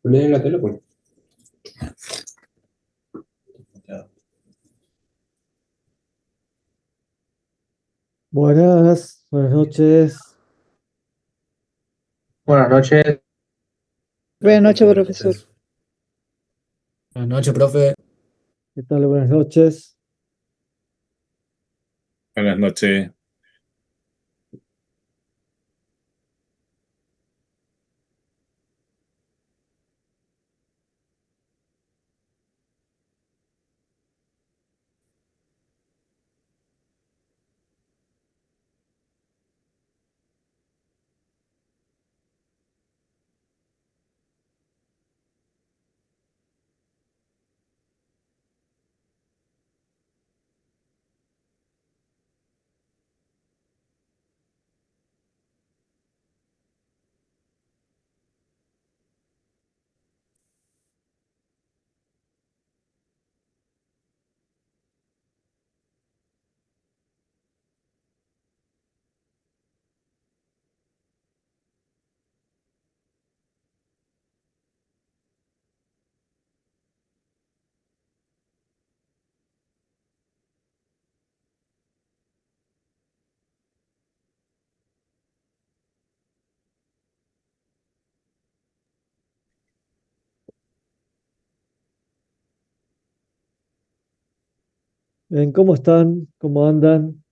Poner en la tele, pues. Buenas noches. Buenas noches. Buenas noches, profesor. Buenas noches, profe. ¿Qué tal? Buenas noches. Buenas noches. Bien, ¿cómo están? ¿Cómo andan?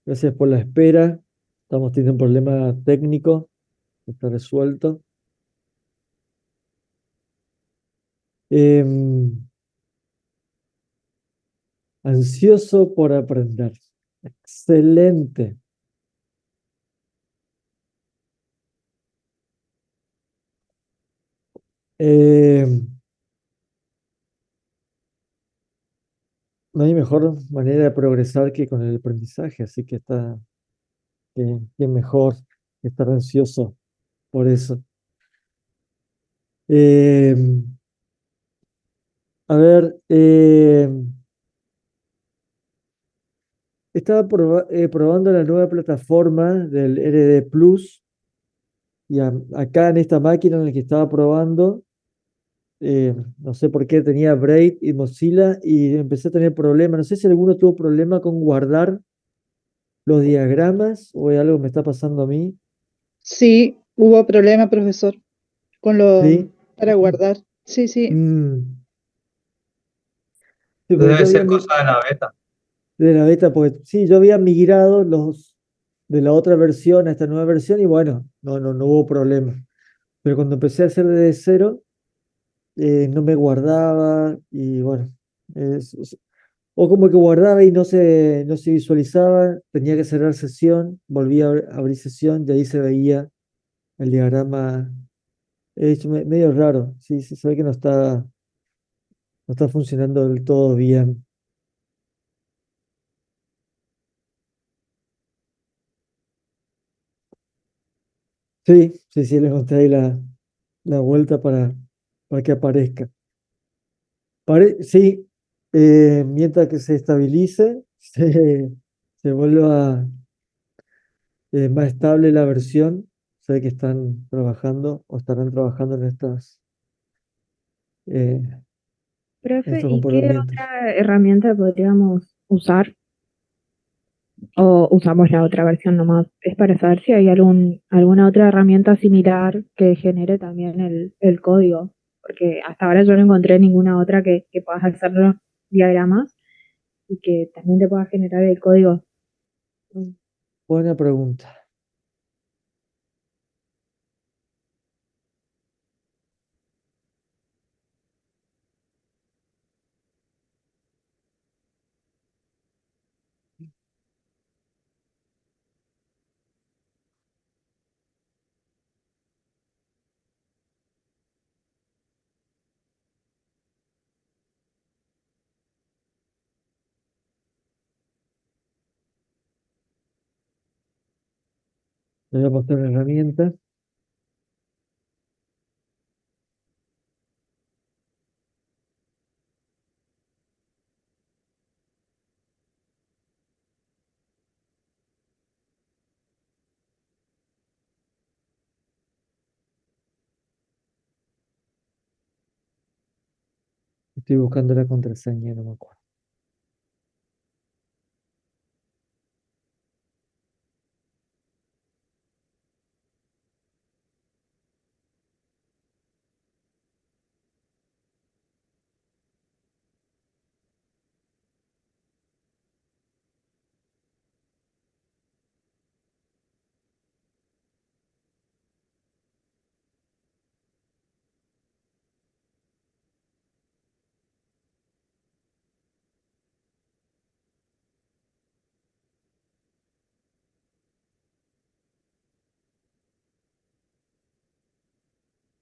Gracias por la espera. Estamos teniendo un problema técnico. Está resuelto. Em, Ansioso por aprender. Excelente. Em, no hay mejor manera de progresar que con el aprendizaje, así que está que mejor que estar ansioso por eso. Em, a ver, estaba probando la nueva plataforma del RD Plus y acá en esta máquina en la que estaba probando, no sé por qué tenía Brave y Mozilla y empecé a tener problemas. No sé si alguno tuvo problema con guardar los diagramas o es algo que me está pasando a mí. Sí, hubo problema, profesor, con lo Sí. para guardar. Sí, sí. Mm, sí, porque Debe yo había ser cosa de la beta. de la beta, porque sí, yo había migrado los de la otra versión a esta nueva versión y bueno, no hubo problema. Pero cuando empecé a hacer desde cero, no me guardaba y bueno, o como que guardaba y no se visualizaba, tenía que cerrar sesión, volvía a abrir sesión y ahí se veía el diagrama hecho medio raro, sí, se ve que no está funcionando del todo bien. Sí, le encontré ahí la vuelta para que aparezca. Sí, mientras que se estabilice, se vuelva más estable la versión. Sé que están trabajando o estarán trabajando eh, en Profe, estos ¿y qué comportamientos. otra herramienta podríamos usar? ¿O usamos la otra versión nomás? Es para saber si hay alguna otra herramienta similar que genere también el código. Porque hasta ahora yo no encontré ninguna otra que puedas hacer los diagramas y que también te pueda generar el código. Mm, Buena pregunta. Le voy a mostrar una herramienta. Estoy buscando la contraseña, no me acuerdo.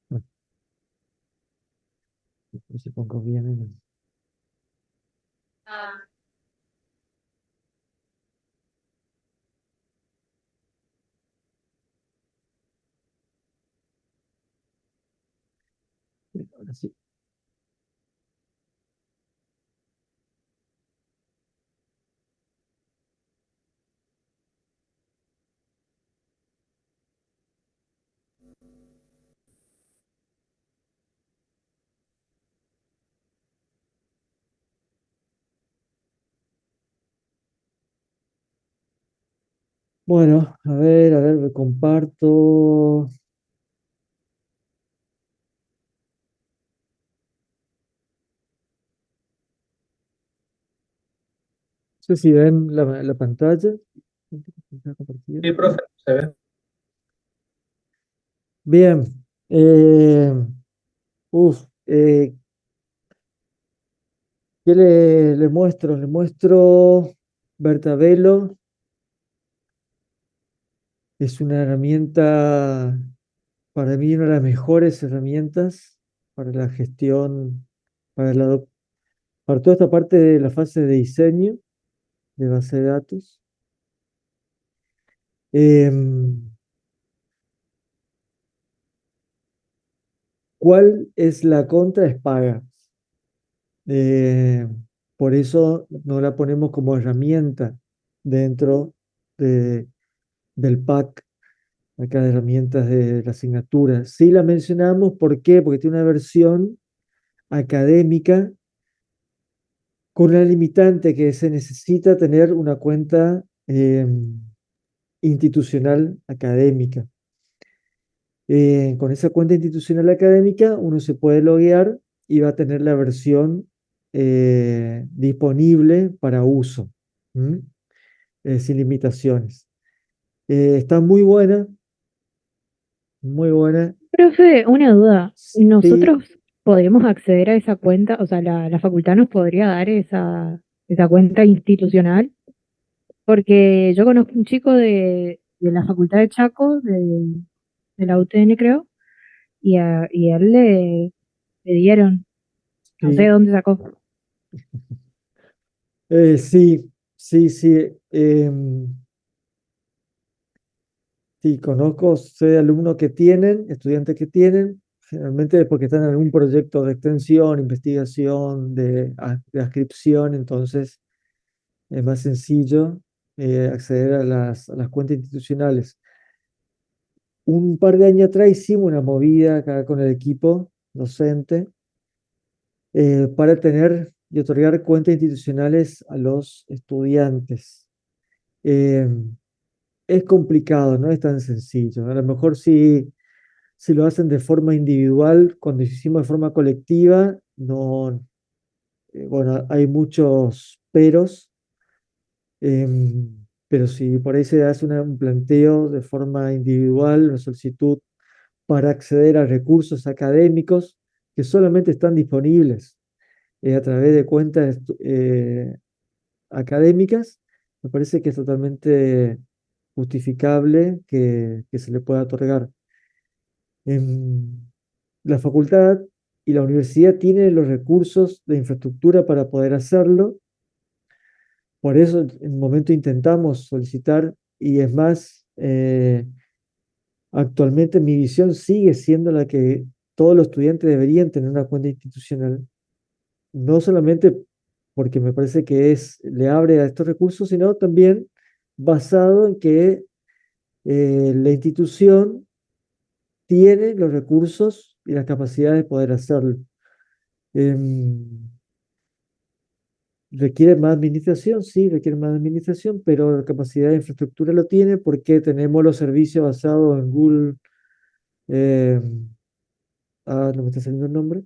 Bueno, después si pongo bien ahora sí. Bueno, a ver, me comparto. No sé si ven la pantalla. ¿Está compartida? Sí, profe, se ve. Bien. eh, uf, ¿qué le muestro? Le muestro Bertabelo. Es una herramienta, para mí, una de las mejores herramientas para la gestión, para, para toda esta parte de la fase de diseño de base de datos. Em, ¿Cuál es la contra? Es paga. Eh, por eso no la ponemos como herramienta dentro de- del pack acá de herramientas de la asignatura. Sí la mencionamos, ¿por qué? Porque tiene una versión académica con una limitante que se necesita tener una cuenta institucional académica. Con esa cuenta institucional académica uno se puede loguear y va a tener la versión disponible para uso, ¿m? Sin limitaciones. Está muy buena, muy buena. Profe, una duda. Sí, ¿Nosotros podríamos acceder a esa cuenta? O sea, la facultad nos podría dar esa cuenta institucional, porque yo conozco un chico de la Facultad de Chaco, de la UTN creo, y a él le dieron, no sé sí, dónde sacó. sí, sí, sí. Sí, conozco, sé de alumnos que tienen, estudiantes que tienen, generalmente es porque están en algún proyecto de extensión, investigación, de adscripción, entonces es más sencillo acceder a las cuentas institucionales. Un par de años atrás hicimos una movida acá con el equipo docente para tener y otorgar cuentas institucionales a los estudiantes. Eh, es complicado, no es tan sencillo. A lo mejor si lo hacen de forma individual, cuando hicimos de forma colectiva, no, bueno, hay muchos peros, pero si por ahí se hace un planteo de forma individual, una solicitud para acceder a recursos académicos que solamente están disponibles a través de cuentas académicas, me parece que es totalmente justificable que se le pueda otorgar. Em, la facultad y la universidad tienen los recursos de infraestructura para poder hacerlo. Por eso en un momento intentamos solicitar y es más, actualmente mi visión sigue siendo la que todos los estudiantes deberían tener una cuenta institucional, no solamente porque me parece que le abre a estos recursos, sino también basado en que la institución tiene los recursos y las capacidades de poder hacerlo. ¿Requiere más administración? Sí, requiere más administración, pero la capacidad de infraestructura lo tiene porque tenemos los servicios basados en Google. eh, no me está saliendo el nombre.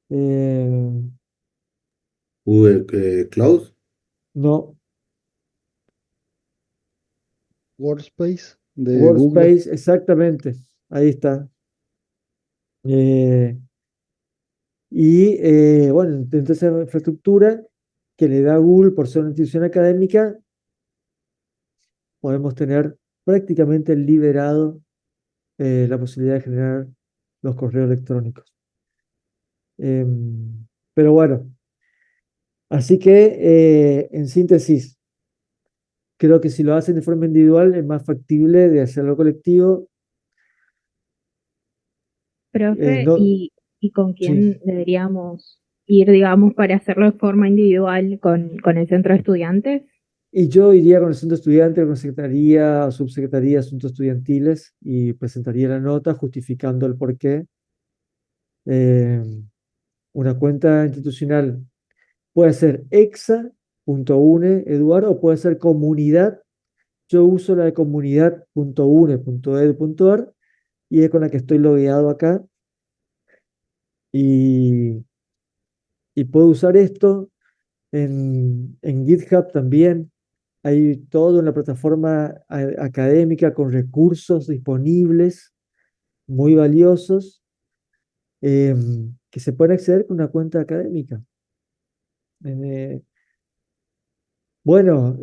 eh, Google Cloud. no, Workspace de Google. Workspace, exactamente. Ahí está. Eh, bueno, entonces esa infraestructura que le da Google por ser una institución académica, podemos tener prácticamente liberado la posibilidad de generar los correos electrónicos. Pero bueno, así que en síntesis, creo que si lo hacen de forma individual es más factible de hacerlo colectivo. Profe, No, y con sí. quién deberíamos ir, digamos, para hacerlo de forma individual con el centro de estudiantes? Y yo iría con el centro estudiante, con secretaría o subsecretaría de asuntos estudiantiles y presentaría la nota justificando el porqué. Eh, una cuenta institucional puede ser exa.une, Eduardo, o puede ser comunidad. Yo uso la de comunidad.une.edu.ar y es con la que estoy logueado acá. Y, y puedo usar esto en GitHub también. Hay todo en la plataforma académica con recursos disponibles muy valiosos que se pueden acceder con una cuenta académica. Eh, bueno,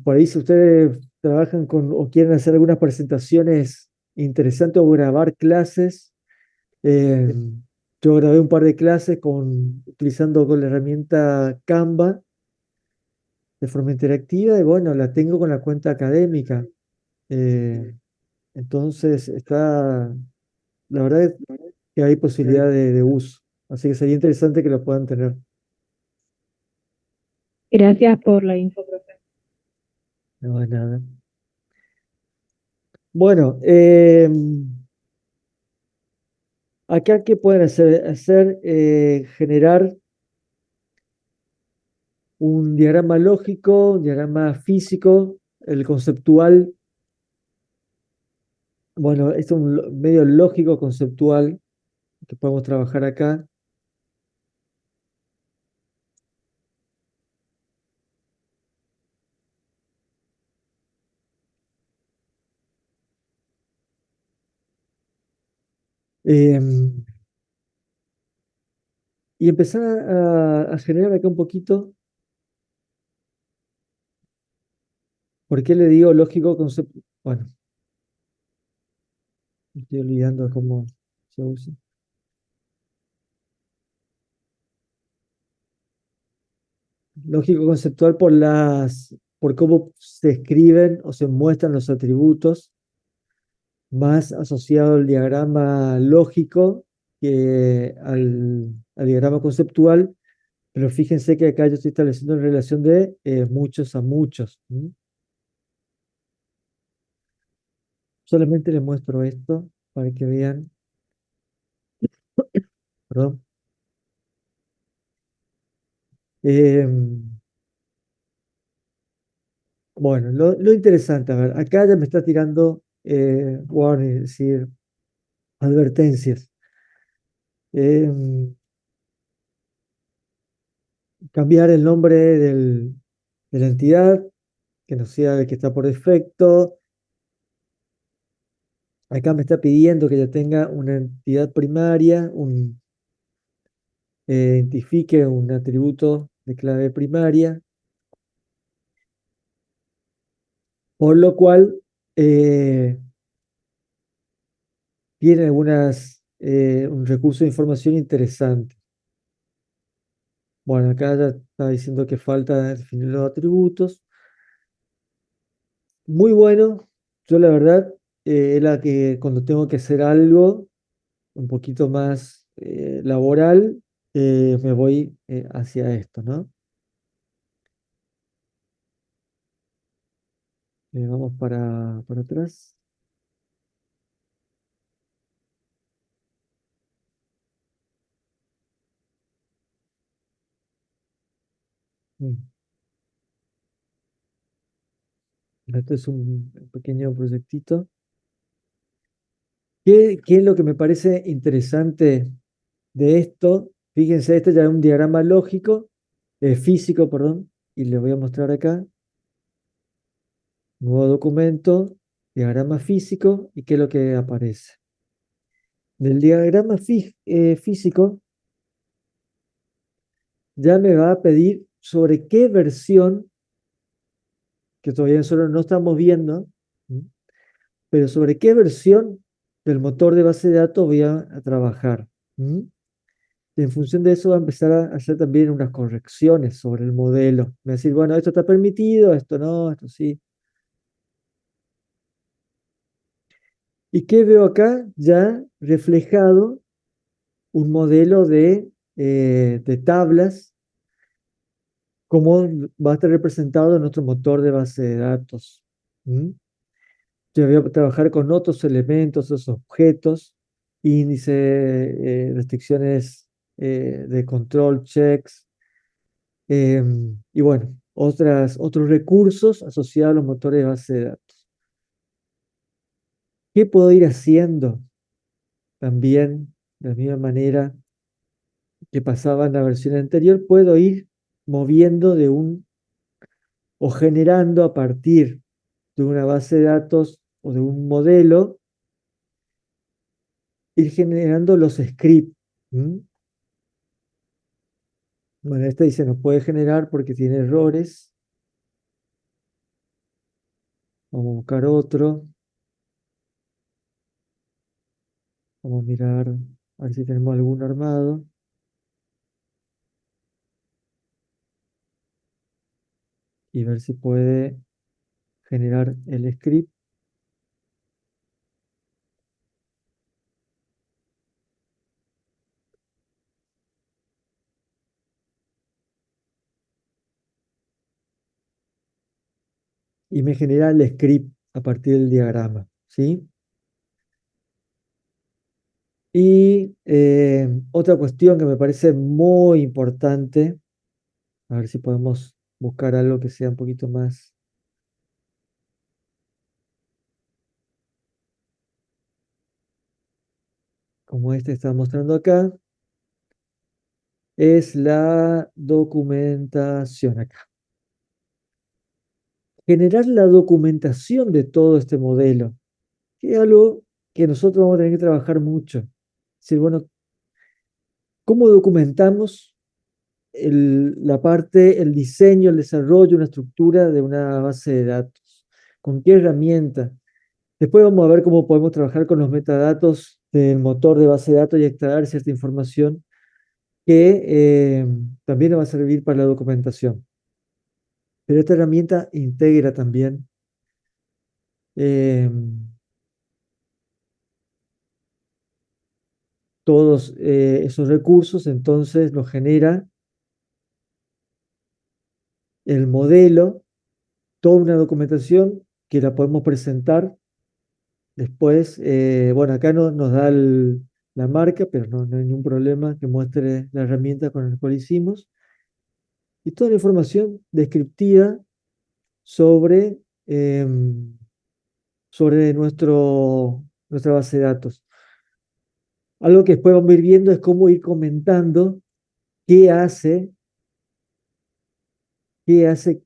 por ahí si ustedes trabajan con o quieren hacer algunas presentaciones interesantes o grabar clases, eh, yo grabé un par de clases utilizando con la herramienta Canva de forma interactiva y bueno, la tengo con la cuenta académica. Eh, entonces la verdad es que hay posibilidad de uso. Así que sería interesante que lo puedan tener. Gracias por la info, profe. No es nada. Bueno, acá, ¿qué pueden hacer? Generar un diagrama lógico, un diagrama físico, el conceptual. Bueno, esto es un medio lógico conceptual que podemos trabajar acá. Em, y empezar a generar acá un poquito. ¿Por qué le digo lógico conceptual? Bueno, me estoy olvidando cómo se usa. Lógico conceptual por cómo se escriben o se muestran los atributos, más asociado al diagrama lógico que al diagrama conceptual, pero fíjense que acá yo estoy estableciendo en relación de muchos a muchos. Solamente les muestro esto para que vean, perdón. Em, bueno, lo interesante, a ver, acá ya me está tirando warning, es decir, advertencias. Em, Cambiar el nombre de la entidad, que no sea el que está por defecto. Acá me está pidiendo que ya tenga una entidad primaria, identifique un atributo de clave primaria, por lo cual eh, tiene un recurso de información interesante. Bueno, acá ya está diciendo que falta definir los atributos. Muy bueno. Yo la verdad es la que cuando tengo que hacer algo un poquito más laboral, me voy hacia esto, ¿no? Vamos para atrás. Mm. Este es un pequeño proyectito. ¿Qué es lo que me parece interesante de esto? Fíjense, este ya es un diagrama lógico, físico, perdón, y les voy a mostrar acá. Nuevo documento, diagrama físico, y qué es lo que aparece. Del diagrama físico ya me va a pedir sobre qué versión, que todavía nosotros no estamos viendo, ¿m? Pero sobre qué versión del motor de base de datos voy a trabajar. ¿M? Y en función de eso va a empezar a hacer también unas correcciones sobre el modelo. Me va a decir, bueno, esto está permitido, esto no, esto sí. ¿Y qué veo acá? Ya reflejado un modelo de tablas, como va a estar representado en nuestro motor de base de datos. ¿M? Yo voy a trabajar con otros elementos, otros objetos, índice, restricciones de control, checks, y bueno, otros recursos asociados a los motores de base de datos. ¿Qué puedo ir haciendo? También, de la misma manera que pasaba en la versión anterior, puedo ir moviendo o generando a partir de una base de datos o de un modelo, ir generando los scripts. ¿M? Bueno, este dice no puede generar porque tiene errores. Vamos a buscar otro. Vamos a mirar a ver si tenemos alguno armado. Y ver si puede generar el script. Y me genera el script a partir del diagrama. ¿Sí? Y otra cuestión que me parece muy importante. A ver si podemos buscar algo que sea un poquito más. Como este que está mostrando acá. Es la documentación acá. Generar la documentación de todo este modelo, que es algo que nosotros vamos a tener que trabajar mucho. Es decir, bueno, ¿cómo documentamos la parte, el diseño, el desarrollo, una estructura de una base de datos? ¿Con qué herramienta? Después vamos a ver cómo podemos trabajar con los metadatos del motor de base de datos y extraer cierta información que también nos va a servir para la documentación. Pero esta herramienta integra también eh, todos esos recursos, entonces nos genera el modelo, toda una documentación que la podemos presentar después. Bueno, acá no, nos da la marca, pero no hay ningún problema que muestre la herramienta con la cual hicimos. Y toda la información descriptiva sobre, sobre nuestra base de datos. Algo que después vamos a ir viendo es cómo ir comentando qué hace, qué hace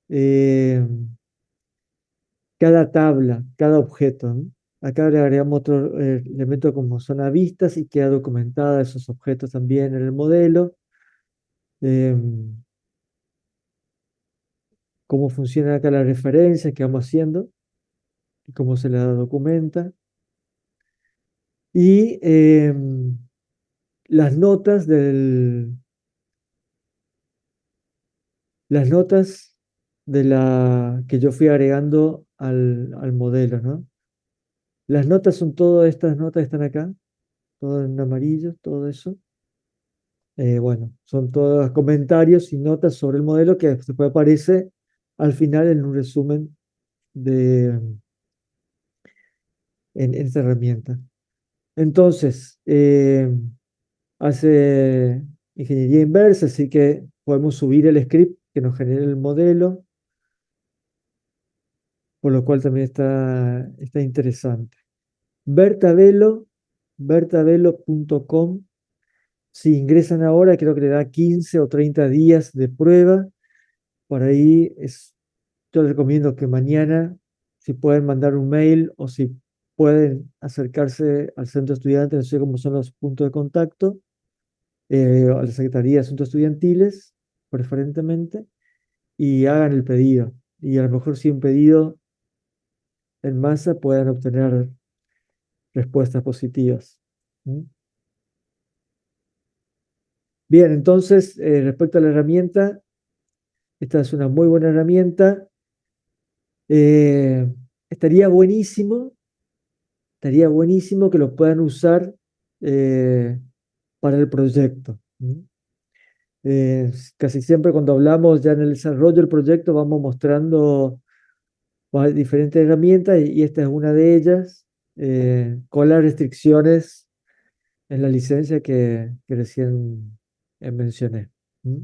eh, cada tabla, cada objeto, ¿no? Acá le agregamos otro elemento como zona vistas y queda documentada esos objetos también en el modelo. Eh, Cómo funciona acá la referencia que vamos haciendo y cómo se la documenta. Y las notas las notas que yo fui agregando al modelo, ¿no? Las notas son todas estas notas que están acá, todo en amarillo, todo eso. Bueno, son todos comentarios y notas sobre el modelo que después aparece al final en un resumen en esta herramienta. Entonces, hace ingeniería inversa, así que podemos subir el script que nos genere el modelo, por lo cual también está interesante. Bertavelo, bertavelo.com. Si ingresan ahora, creo que le da 15 o 30 días de prueba. Por ahí yo les recomiendo que mañana, si pueden mandar un mail o si pueden acercarse al centro estudiante, no sé cómo son los puntos de contacto, a la Secretaría de Asuntos Estudiantiles, preferentemente, y hagan el pedido. Y a lo mejor si un pedido en masa puedan obtener respuestas positivas. ¿Mm? Bien, entonces, respecto a la herramienta, esta es una muy buena herramienta. Eh, estaría buenísimo, estaría buenísimo que lo puedan usar eh, para el proyecto. ¿Mm? Casi siempre cuando hablamos ya en el desarrollo del proyecto vamos mostrando diferentes herramientas y esta es una de ellas, con las restricciones en la licencia que recién mencioné. ¿Mm?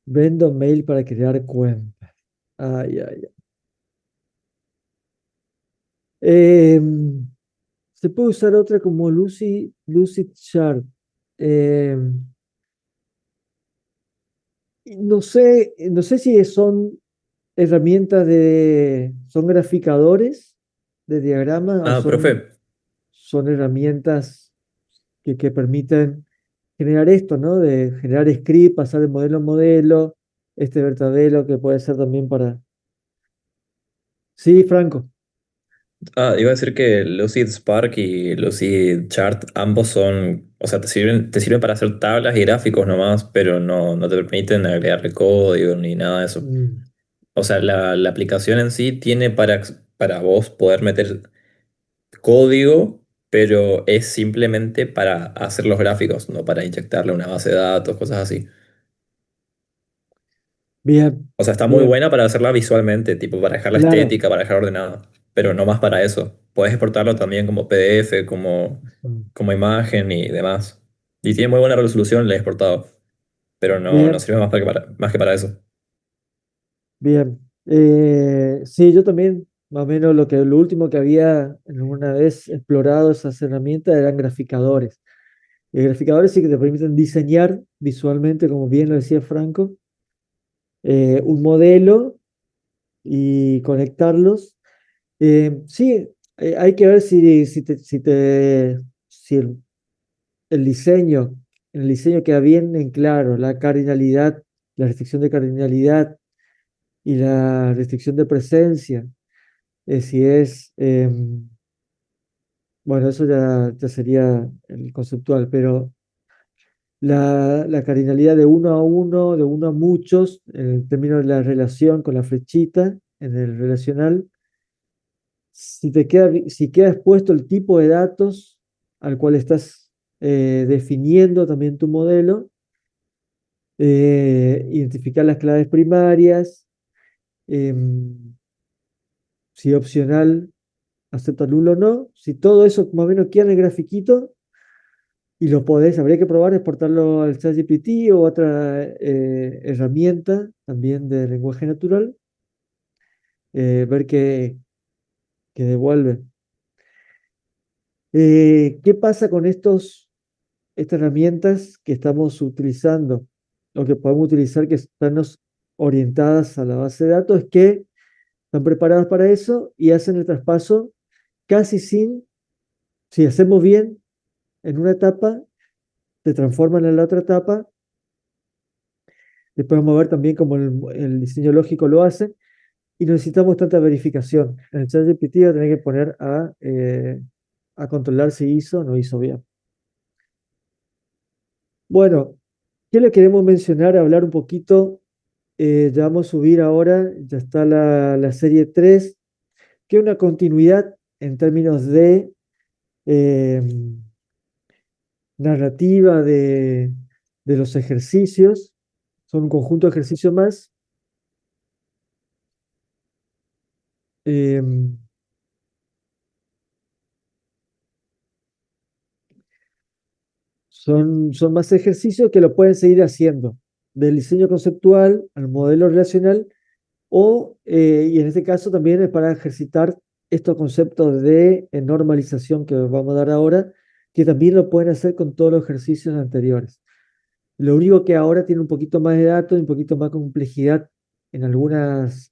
Vendo mail para crear cuentas. Ay, ay, ay. Se puede usar otra como Lucidchart. No sé si son herramientas son graficadores de diagramas o Ah, son herramientas que permiten generar esto, ¿no? De generar script, pasar de modelo a modelo, este Bertavelo que puede ser también para... Sí, Franco. iba a decir que Lucid Spark y Lucid Chart ambos son, o sea, te sirven para hacer tablas y gráficos nomás, pero no te permiten agregarle código ni nada de eso. Mm, O sea, la aplicación en sí tiene para vos poder meter código, pero es simplemente para hacer los gráficos, no para inyectarle una base de datos, cosas así. bien, O sea, está muy bien, buena para hacerla visualmente, tipo para dejarla claro. estética, para dejarla ordenada, pero no más para eso. Puedes exportarlo también como PDF, Mm, como imagen y demás. Y tiene muy buena resolución, le he exportado, pero no bien, sirve más que para eso. bien. Sí, yo también, más o menos lo último que había una vez explorado esas herramientas eran graficadores. Y graficadores sí que te permiten diseñar visualmente, como bien lo decía Franco, un modelo y conectarlos. Sí, hay que ver si el diseño queda bien en claro, la cardinalidad, la restricción de cardinalidad y la restricción de presencia. Si es, bueno, eso ya sería el conceptual, pero la cardinalidad de uno a uno, de uno a muchos, en términos de la relación con la flechita en el relacional, si queda expuesto el tipo de datos al cual estás definiendo también tu modelo, identificar las claves primarias, em, si opcional, acepta nulo o no, si todo eso más o menos queda en el grafiquito y lo podés, habría que probar exportarlo al ChatGPT o otra herramienta también de lenguaje natural, ver qué devuelve. ¿Qué pasa con estas herramientas que estamos utilizando o que podemos utilizar que están orientadas a la base de datos? Es que están preparadas para eso y hacen el traspaso casi si hacemos bien en una etapa, se transforman en la otra etapa. Después vamos a ver también cómo el diseño lógico lo hace y no necesitamos tanta verificación. En el ChatGPT va a tener que poner a controlar si hizo o no hizo bien. Bueno, ¿qué le queremos mencionar? Hablar un poquito. Ya vamos a subir ahora, ya está la serie 3, que es una continuidad en términos eh, narrativa de los ejercicios. Son un conjunto de ejercicios más. Em, son más ejercicios que lo pueden seguir haciendo, del diseño conceptual al modelo relacional, y en este caso también es para ejercitar estos conceptos de normalización que vamos a dar ahora, que también lo pueden hacer con todos los ejercicios anteriores. Lo único que ahora tiene un poquito más de datos y un poquito más complejidad en algunas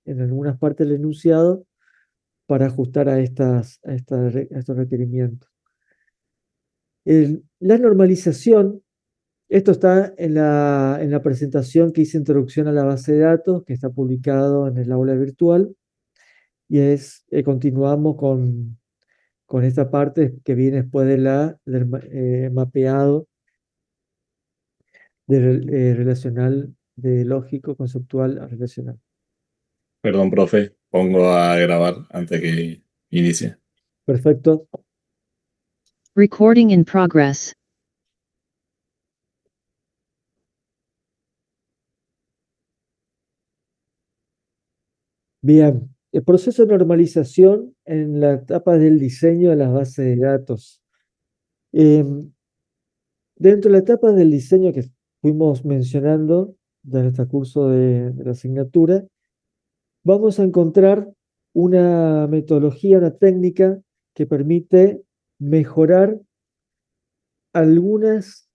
partes del enunciado para ajustar a estos requerimientos. La normalización, esto está en la presentación que hice introducción a la base de datos, que está publicado en el aula virtual, y continuamos con esta parte que viene después del mapeado relacional, de lógico, conceptual a relacional. Perdón, profe, pongo a grabar antes que inicie. Perfecto. Recording in progress. Bien, el proceso de normalización en la etapa del diseño de las bases de datos. Dentro de la etapa del diseño que fuimos mencionando de nuestro curso de la asignatura, vamos a encontrar una metodología, una técnica que permite mejorar algunos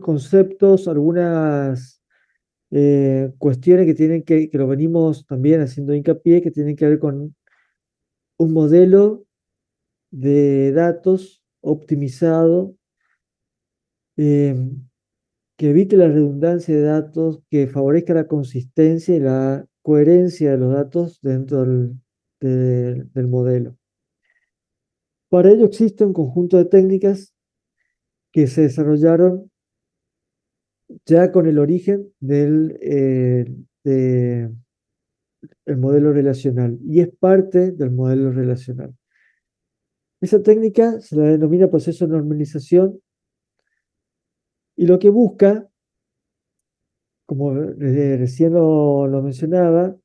conceptos, algunas cuestiones que lo venimos también haciendo hincapié, que tienen que ver con un modelo de datos optimizado, eh, que evite la redundancia de datos, que favorezca la consistencia y la coherencia de los datos dentro del modelo. Para ello existe un conjunto de técnicas que se desarrollaron ya con el origen del modelo relacional, y es parte del modelo relacional. Esa técnica se la denomina proceso de normalización, y lo que busca, como recién lo mencionaba,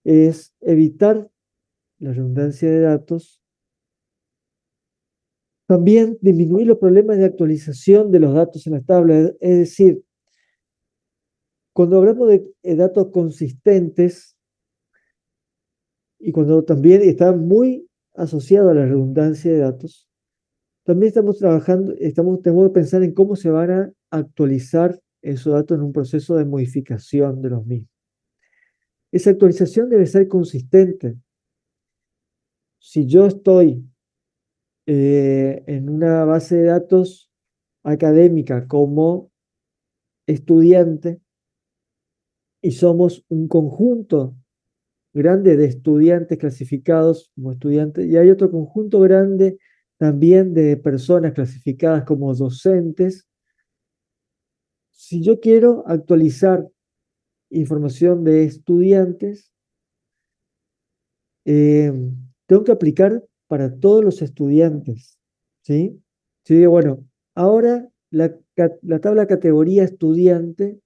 es evitar la redundancia de datos, también disminuir los problemas de actualización de los datos en las tablas, es decir, cuando hablamos de datos consistentes, y cuando también está muy asociado a la redundancia de datos, también estamos trabajando, tenemos que pensar en cómo se van a actualizar esos datos en un proceso de modificación de los mismos. Esa actualización debe ser consistente. Si yo estoy en una base de datos académica como estudiante y somos un conjunto grande de estudiantes clasificados como estudiantes, y hay otro conjunto grande también de personas clasificadas como docentes, si yo quiero actualizar información de estudiantes, tengo que aplicar para todos los estudiantes, ¿sí? Si digo, bueno, ahora la tabla categoría estudiante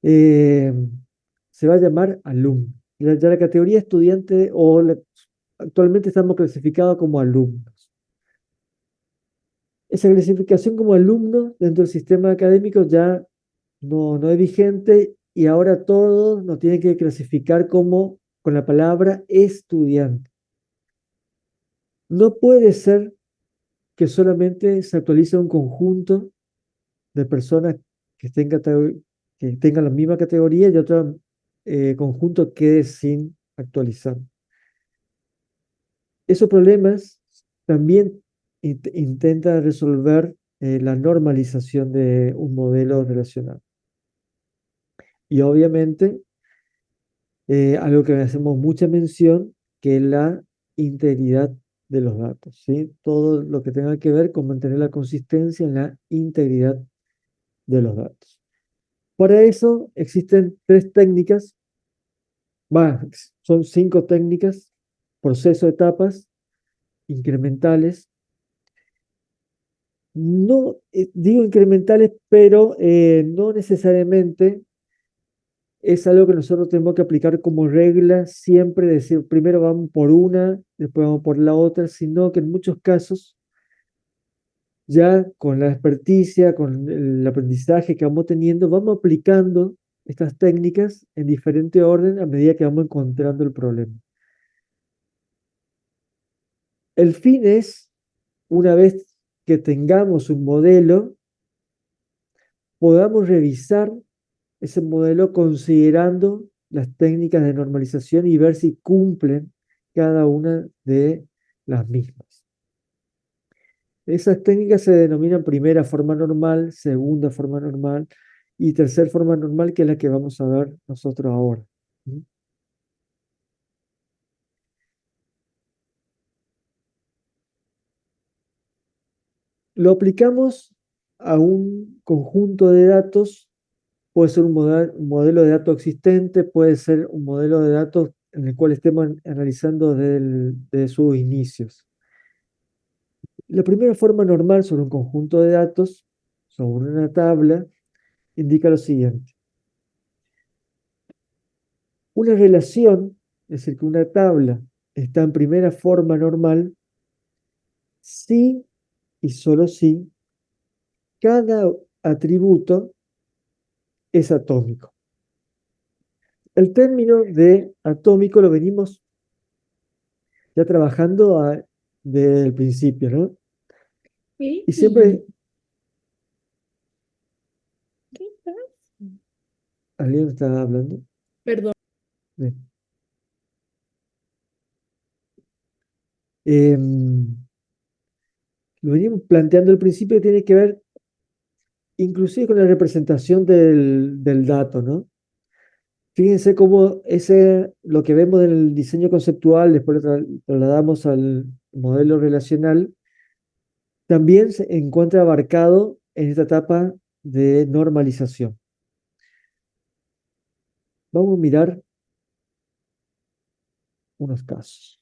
se va a llamar alumno. Ya la categoría estudiante, actualmente estamos clasificados como alumnos. Esa clasificación como alumno dentro del sistema académico ya no es vigente, y ahora todos nos tienen que clasificar con la palabra estudiante. No puede ser que solamente se actualice un conjunto de personas que tengan la misma categoría, y otro conjunto quede sin actualizar. Esos problemas también intenta resolver la normalización de un modelo relacional. Y obviamente, algo que hacemos mucha mención, que es la integridad de los datos, ¿sí? Todo lo que tenga que ver con mantener la consistencia en la integridad de los datos. Para eso existen 3 técnicas, son 5 técnicas: proceso, etapas, incrementales, No, digo incrementales, pero no necesariamente es algo que nosotros tenemos que aplicar como regla, siempre decir, primero vamos por una, después vamos por la otra, sino que en muchos casos, ya con la experticia, con el aprendizaje que vamos teniendo, vamos aplicando estas técnicas en diferente orden a medida que vamos encontrando el problema. El fin es, una vez que tengamos un modelo, podamos revisar ese modelo considerando las técnicas de normalización y ver si cumplen cada una de las mismas. Esas técnicas se denominan primera forma normal, segunda forma normal y tercera forma normal, que es la que vamos a ver nosotros ahora. Lo aplicamos a un conjunto de datos. Puede ser un modelo de datos existente, puede ser un modelo de datos en el cual estemos analizando desde sus inicios. La primera forma normal sobre un conjunto de datos, sobre una tabla, indica lo siguiente. Una relación, es decir, que una tabla está en primera forma normal, si y solo si cada atributo es atómico. El término de atómico lo venimos ya trabajando desde el principio, ¿no? Y siempre... ¿Alguien está hablando? Perdón. Bien. Lo venimos planteando al principio, que tiene que ver inclusive con la representación del dato, ¿no? Fíjense cómo lo que vemos del diseño conceptual, después lo trasladamos al modelo relacional, también se encuentra abarcado en esta etapa de normalización. Vamos a mirar unos casos.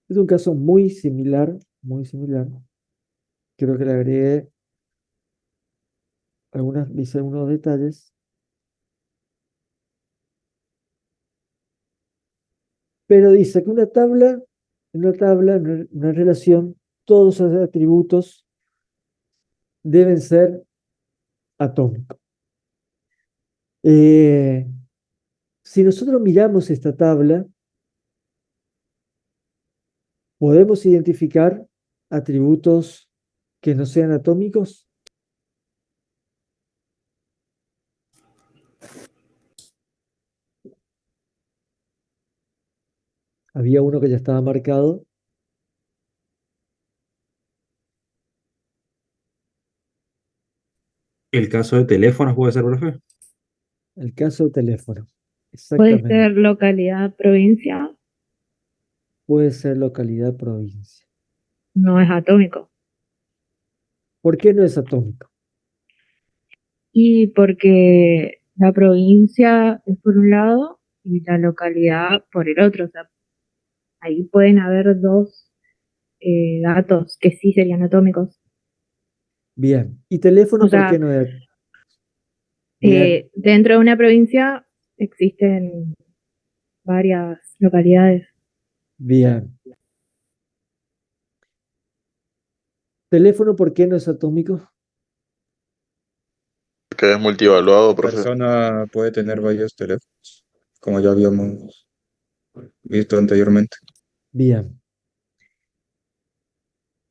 Es un caso muy similar, muy similar. Creo que le agregué algunos detalles. Pero dice que en una relación, todos los atributos deben ser atómicos. Si nosotros miramos esta tabla, ¿podemos identificar atributos que no sean atómicos? Había uno que ya estaba marcado. El caso de teléfonos puede ser, profe. El caso de teléfono. Puede Exactamente. ser localidad, provincia, Puede ser localidad, provincia. no es atómico. ¿Por qué no es atómico? Y porque la provincia es por un lado y la localidad por el otro. O sea, ahí pueden haber dos datos que sí serían atómicos. Bien. ¿Y teléfono O por sea, qué no es? Bien. dentro de una provincia existen varias localidades. Bien. ¿Teléfono por qué no es atómico? Que es multivaluado, La profe. persona puede tener varios teléfonos, como ya habíamos visto anteriormente. Bien.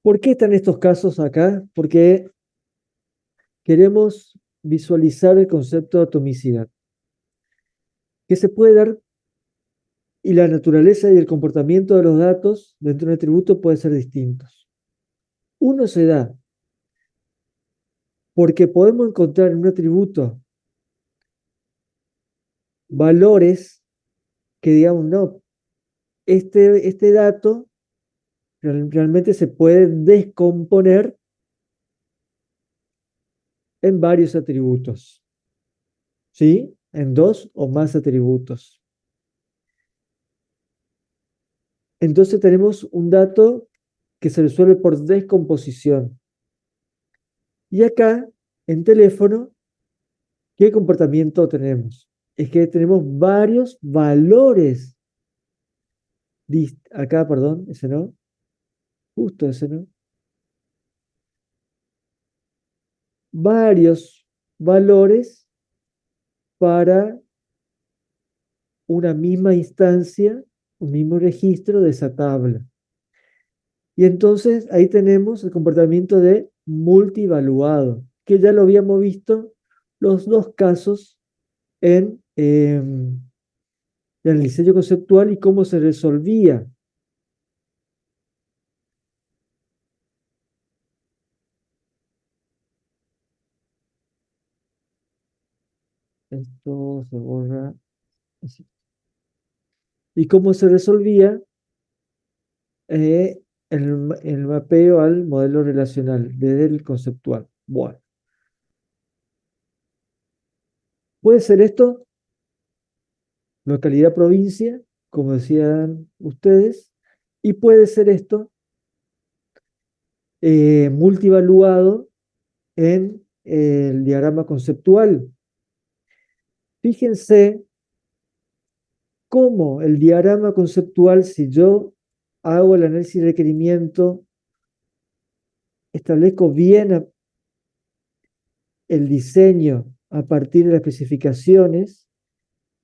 ¿Por qué están estos casos acá? Porque queremos visualizar el concepto de atomicidad, que se puede dar, y la naturaleza y el comportamiento de los datos dentro de un atributo pueden ser distintos. Uno se da porque podemos encontrar en un atributo valores que digamos, no, este dato realmente se puede descomponer en varios atributos, ¿sí? En dos o más atributos. Entonces tenemos un dato que se resuelve por descomposición. Y acá, en teléfono, ¿qué comportamiento tenemos? Es que tenemos varios valores. Acá, perdón, ese no. Justo ese no. Varios valores para una misma instancia, un mismo registro de esa tabla. Y entonces ahí tenemos el comportamiento de multivaluado, que ya lo habíamos visto los dos casos en el diseño conceptual y cómo se resolvía. Esto se borra así. Y cómo se resolvía el mapeo al modelo relacional desde el conceptual. Bueno, puede ser esto, localidad provincia, como decían ustedes, y puede ser esto multivaluado en el diagrama conceptual. Fíjense cómo el diagrama conceptual, si yo hago el análisis de requerimiento, establezco bien el diseño a partir de las especificaciones,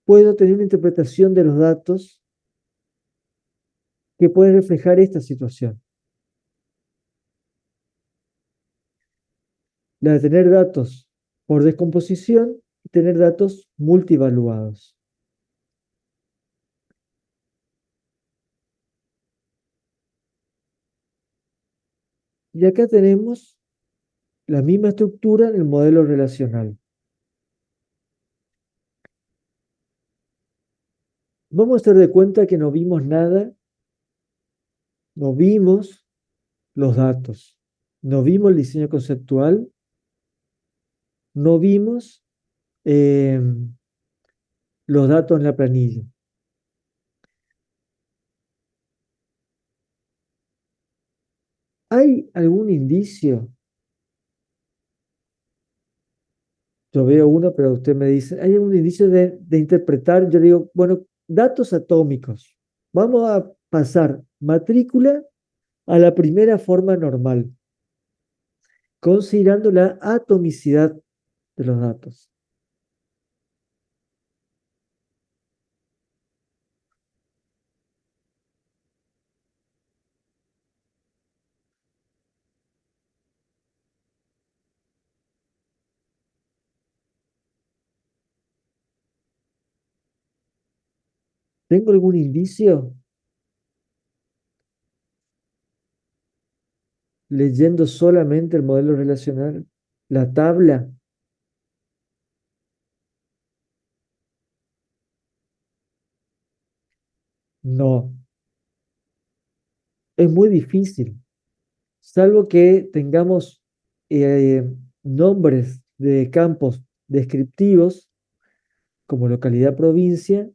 puedo tener una interpretación de los datos que puede reflejar esta situación. La de tener datos por descomposición y tener datos multivaluados. Y acá tenemos la misma estructura en el modelo relacional. Vamos a hacer de cuenta que no vimos nada, no vimos los datos, no vimos el diseño conceptual, no vimos los datos en la planilla. ¿Hay algún indicio? Yo veo uno, pero usted me dice, ¿hay algún indicio de interpretar? Yo digo, bueno, datos atómicos. Vamos a pasar matrícula a la primera forma normal, considerando la atomicidad de los datos. ¿Tengo algún indicio? Leyendo solamente el modelo relacional, la tabla. No, es muy difícil, salvo que tengamos eh, nombres de campos descriptivos, como localidad, provincia.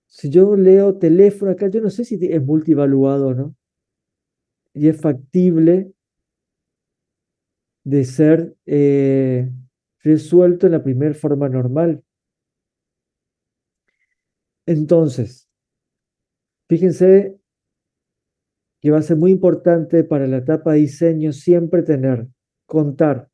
Si yo leo teléfono acá, yo no sé si es multivaluado o no, y es factible de ser resuelto en la primera forma normal. Entonces, fíjense que va a ser muy importante para la etapa de diseño siempre contar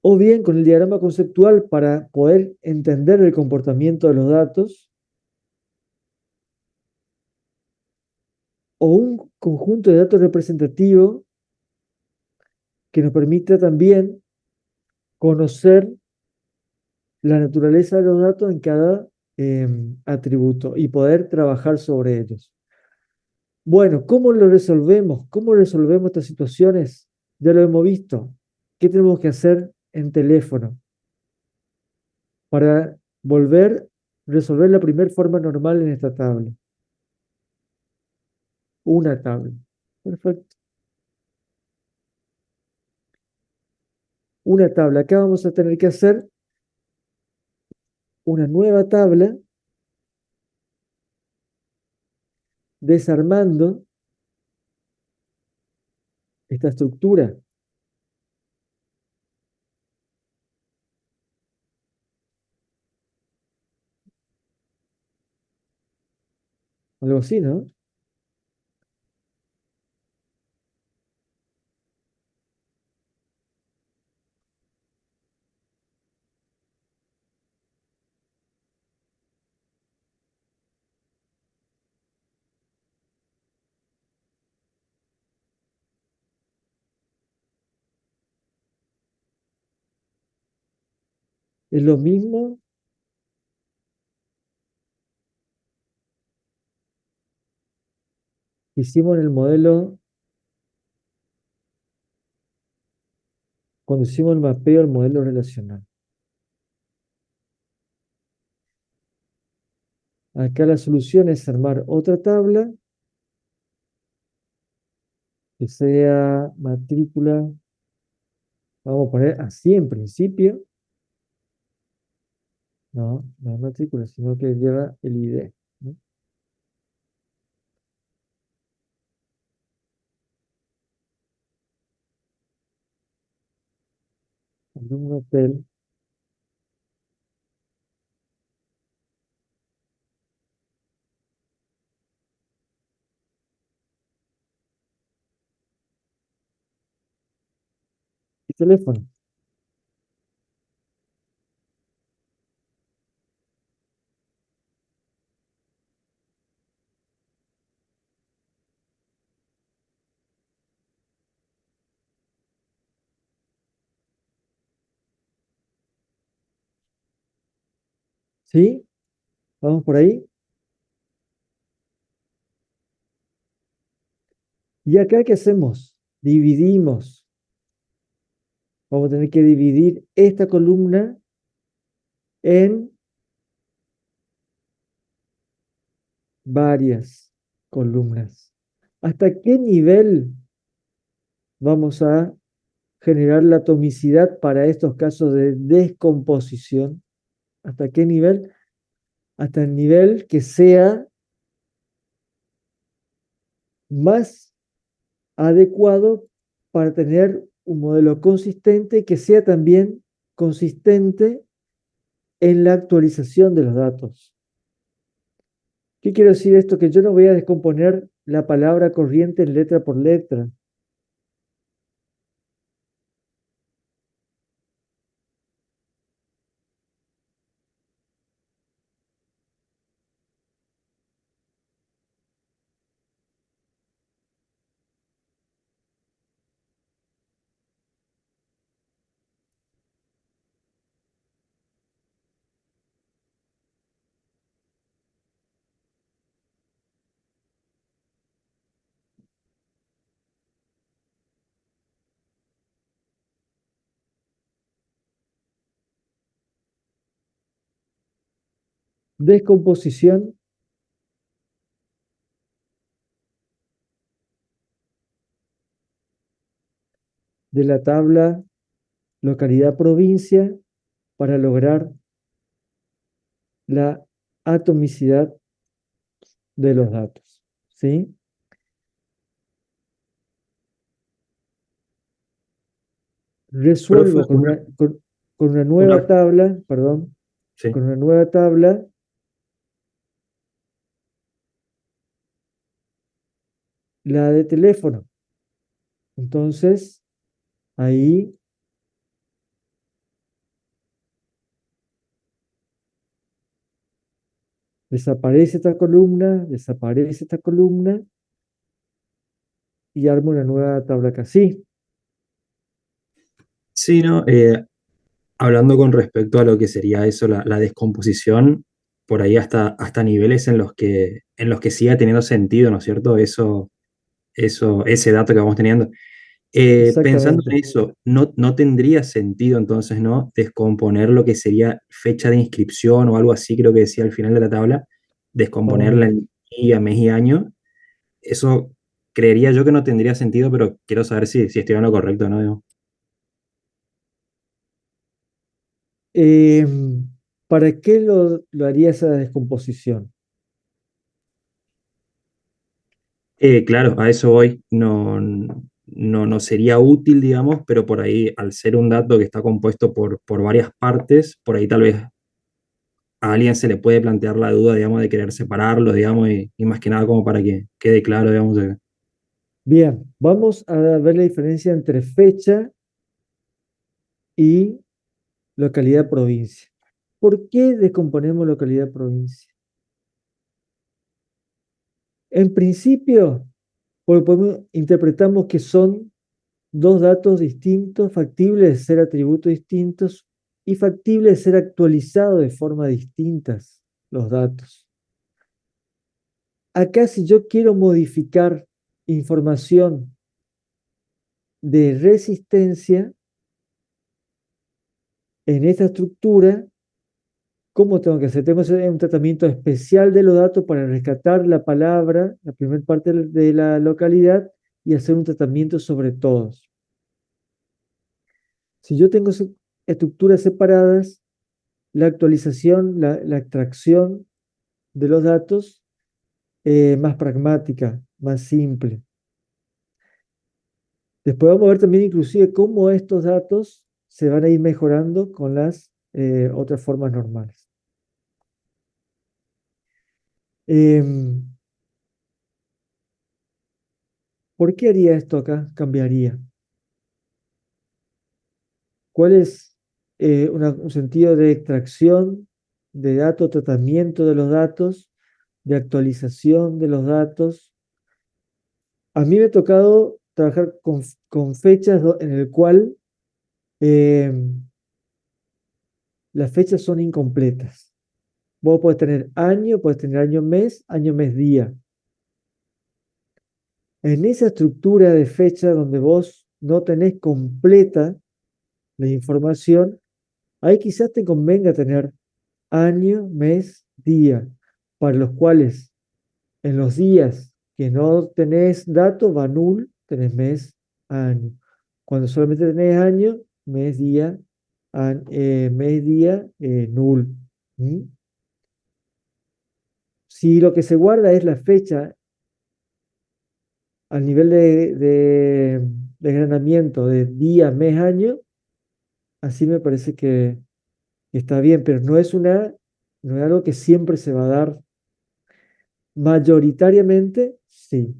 o bien con el diagrama conceptual para poder entender el comportamiento de los datos, o un conjunto de datos representativo que nos permita también conocer la naturaleza de los datos en cada atributo y poder trabajar sobre ellos. Bueno, ¿cómo lo resolvemos? ¿Cómo resolvemos estas situaciones? Ya lo hemos visto. ¿Qué tenemos que hacer en teléfono para volver a resolver la primera forma normal en esta tabla? Una tabla. Perfecto. Una tabla. Acá vamos a tener que hacer una nueva tabla desarmando esta estructura. Algo así, ¿no? Es lo mismo que hicimos en el modelo cuando hicimos el mapeo del modelo relacional. Acá la solución es armar otra tabla que sea matrícula, vamos a poner así en principio. No, no es matrícula, sino que lleva el ID, ¿no? Alumno hotel. Y teléfono. ¿Sí? ¿Vamos por ahí? ¿Y acá qué hacemos? Dividimos. Vamos a tener que dividir esta columna en varias columnas. ¿Hasta qué nivel vamos a generar la atomicidad para estos casos de descomposición? ¿Hasta qué nivel? Hasta el nivel que sea más adecuado para tener un modelo consistente que sea también consistente en la actualización de los datos. ¿Qué quiero decir esto? Que yo no voy a descomponer la palabra corriente en letra por letra. Descomposición de la tabla localidad-provincia para lograr la atomicidad de los datos. ¿Sí? Resuelvo Profe, con una nueva una- tabla, perdón, sí. con una nueva tabla la de teléfono. Entonces, ahí desaparece esta columna y armo una nueva tabla acá. Sí, Sí, ¿no? Hablando con respecto a lo que sería eso, la descomposición, por ahí hasta niveles en los que siga teniendo sentido, ¿no es cierto? Ese dato que vamos teniendo. Pensando exactamente. en eso, no tendría sentido entonces, ¿no? Descomponer lo que sería fecha de inscripción o algo así, creo que decía al final de la tabla, descomponerla Oh, en día, mes y año. Eso creería yo que no tendría sentido, pero quiero saber si estoy en lo correcto, ¿no? Digo, em, ¿Para qué lo haría esa descomposición? Claro, a eso voy. No, no sería útil, digamos, pero por ahí, al ser un dato que está compuesto por varias partes, por ahí tal vez a alguien se le puede plantear la duda, digamos, de querer separarlo, digamos, y más que nada como para que quede claro, digamos. Bien, vamos a ver la diferencia entre fecha y localidad provincia. ¿Por qué descomponemos localidad provincia? En principio, interpretamos que son dos datos distintos, factibles de ser atributos distintos y factibles de ser actualizados de forma distintas los datos. Acá, si yo quiero modificar información de resistencia en esta estructura, ¿cómo tengo que hacer? Tengo que hacer un tratamiento especial de los datos para rescatar la palabra, la primera parte de la localidad, y hacer un tratamiento sobre todos. Si yo tengo estructuras separadas, la actualización, la extracción de los datos, más pragmática, más simple. Después vamos a ver también inclusive cómo estos datos se van a ir mejorando con las otras formas normales. ¿Por qué haría esto acá? Cambiaría. ¿Cuál es un sentido de extracción de datos, tratamiento de los datos, de actualización de los datos? A mí me ha tocado trabajar con fechas en el cual las fechas son incompletas. Vos podés tener año, mes, día. En esa estructura de fecha donde vos no tenés completa la información, ahí quizás te convenga tener año, mes, día, para los cuales en los días que no tenés datos va null, tenés mes, año. Cuando solamente tenés año, mes, día, null. ¿Mm? Si lo que se guarda es la fecha al nivel de desgranamiento de día, mes, año, así me parece que está bien, pero no es algo que siempre se va a dar. Mayoritariamente, sí.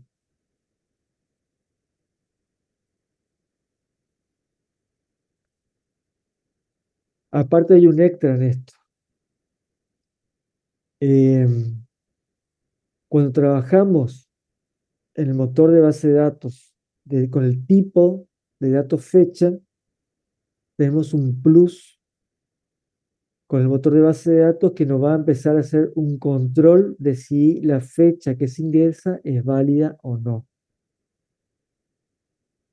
Aparte hay un extra en esto. Cuando trabajamos en el motor de base de datos con el tipo de datos fecha, tenemos un plus con el motor de base de datos que nos va a empezar a hacer un control de si la fecha que se ingresa es válida o no.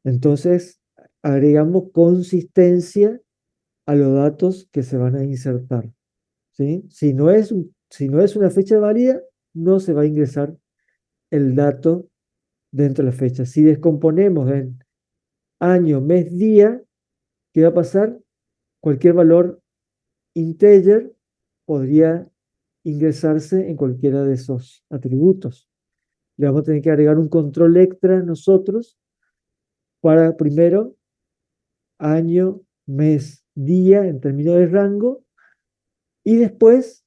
Entonces, agregamos consistencia a los datos que se van a insertar. ¿Sí? Si no es una fecha válida, no se va a ingresar el dato dentro de la fecha. Si descomponemos en año, mes, día, ¿qué va a pasar? Cualquier valor integer podría ingresarse en cualquiera de esos atributos. Le vamos a tener que agregar un control extra nosotros para primero año, mes, día en términos de rango y después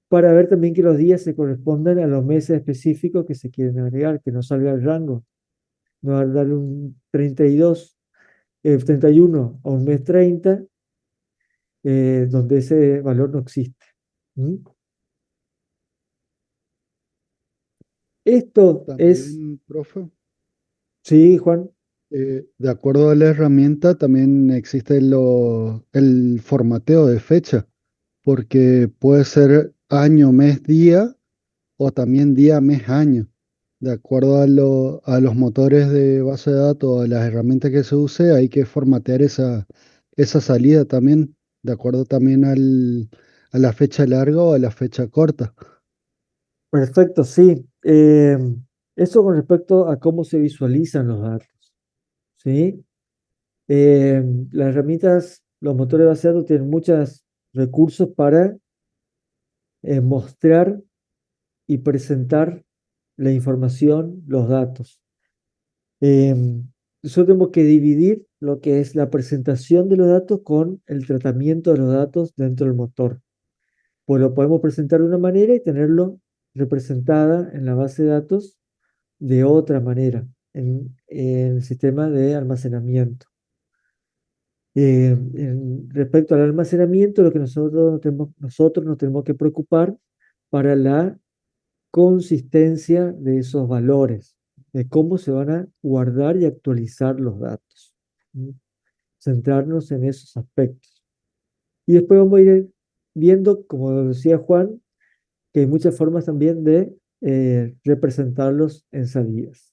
para ver también que los días se correspondan a los meses específicos que se quieren agregar, que no salga el rango. No va a darle un 32, 31 a un mes 30, donde ese valor no existe. ¿Mm? Esto es, También, profe, sí, Juan, de acuerdo a la herramienta, también existe el formateo de fecha, porque puede ser año, mes, día o también día, mes, año. De acuerdo a los motores de base de datos, a las herramientas que se use, hay que formatear esa salida también, de acuerdo también a la fecha larga o a la fecha corta. perfecto, sí. Eso con respecto a cómo se visualizan los datos, ¿sí? Las herramientas, los motores de base de datos tienen muchos recursos para mostrar y presentar la información, los datos. Nosotros tenemos que dividir lo que es la presentación de los datos con el tratamiento de los datos dentro del motor. Pues lo podemos presentar de una manera y tenerlo representada en la base de datos de otra manera, en el sistema de almacenamiento. Respecto al almacenamiento, lo que nosotros nos tenemos que preocupar para la consistencia de esos valores, de cómo se van a guardar y actualizar los datos. Centrarnos en esos aspectos. Y después vamos a ir viendo, como decía Juan, que hay muchas formas también de representarlos en salidas.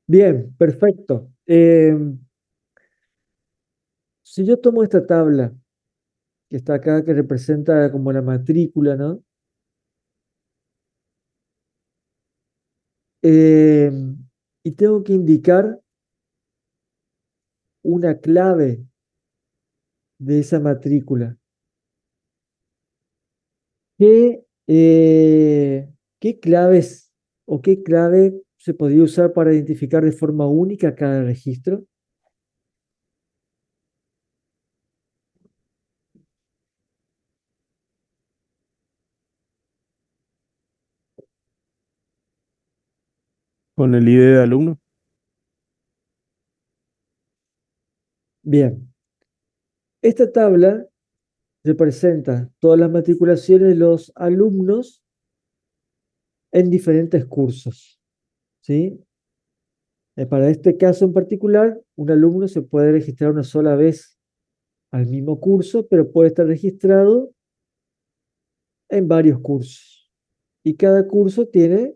Bien, perfecto. Si yo tomo esta tabla que está acá, que representa como la matrícula, ¿no? Y tengo que indicar una clave de esa matrícula. ¿Qué claves o qué clave se podría usar para identificar de forma única cada registro? Con el ID de alumno. Bien, esta tabla representa todas las matriculaciones de los alumnos en diferentes cursos, ¿sí? Para este caso en particular, un alumno se puede registrar una sola vez al mismo curso, pero puede estar registrado en varios cursos. Y cada curso tiene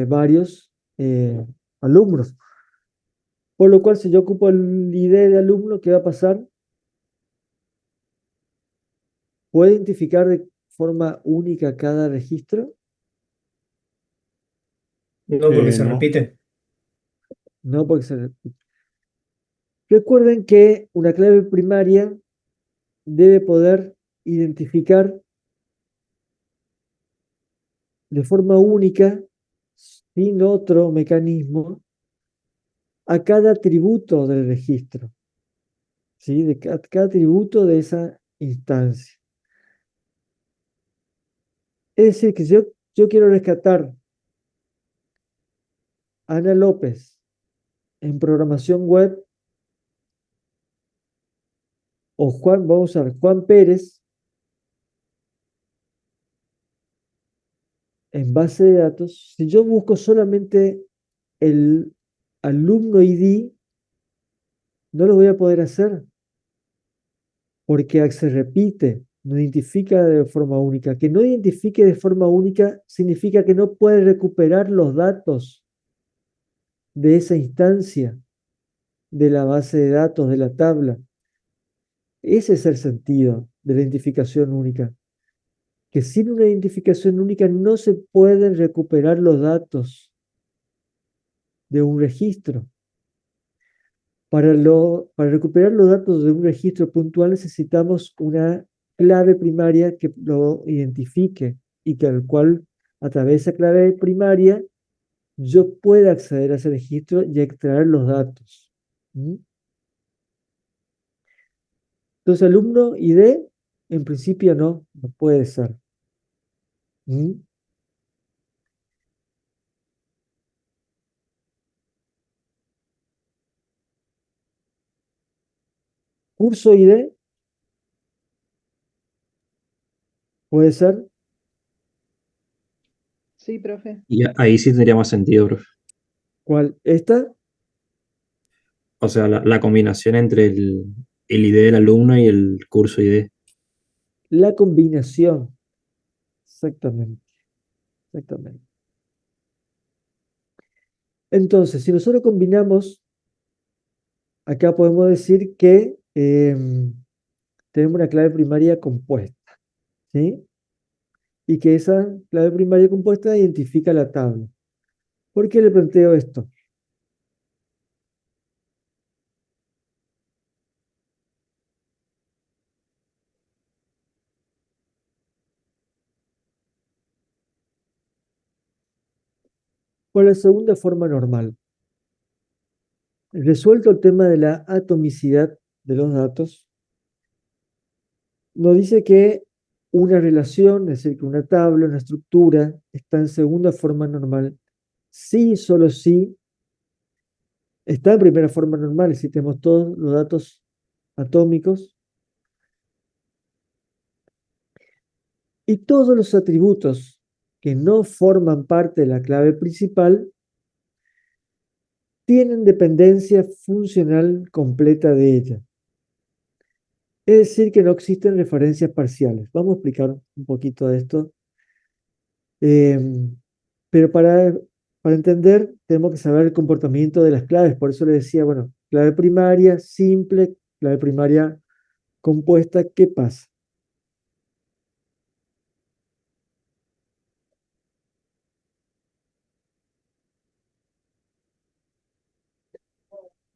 varios alumnos. Por lo cual, si yo ocupo el ID de alumno, ¿qué va a pasar? ¿Puede identificar de forma única cada registro? No, porque se No. repite. No, porque se repite. Recuerden que una clave primaria debe poder identificar de forma única, sin otro mecanismo, a cada atributo del registro, ¿sí? De cada atributo de esa instancia. Es decir, que yo quiero rescatar a Ana López en programación web, o Juan, vamos a usar Juan Pérez en base de datos. Si yo busco solamente el alumno ID, no lo voy a poder hacer, porque se repite, no identifica de forma única. Que no identifique de forma única significa que no puede recuperar los datos de esa instancia, de la base de datos, de la tabla. Ese es el sentido de la identificación única. Que sin una identificación única no se pueden recuperar los datos de un registro. Para recuperar los datos de un registro puntual necesitamos una clave primaria que lo identifique y que al cual, a través de esa clave primaria, yo pueda acceder a ese registro y extraer los datos. Entonces, alumno ID, en principio no puede ser. Curso ID, puede ser. Sí, profe. Y ahí sí tendría más sentido, profe. ¿Cuál? ¿Esta? O sea, la combinación entre el ID del alumno y el curso ID. La combinación. Exactamente. Exactamente. Entonces, si nosotros combinamos, acá podemos decir que tenemos una clave primaria compuesta, ¿sí? Y que esa clave primaria compuesta identifica la tabla. ¿Por qué le planteo esto? por la segunda forma normal. Resuelto el tema de la atomicidad de los datos, nos dice que una relación, es decir, que una tabla, una estructura, está en segunda forma normal, sí y solo si está en primera forma normal, si tenemos todos los datos atómicos y todos los atributos que no forman parte de la clave principal tienen dependencia funcional completa de ella. Es decir, que no existen referencias parciales. Vamos a explicar un poquito de esto. Pero para entender, tenemos que saber el comportamiento de las claves. Por eso le decía, bueno, clave primaria, simple, clave primaria compuesta, ¿qué pasa?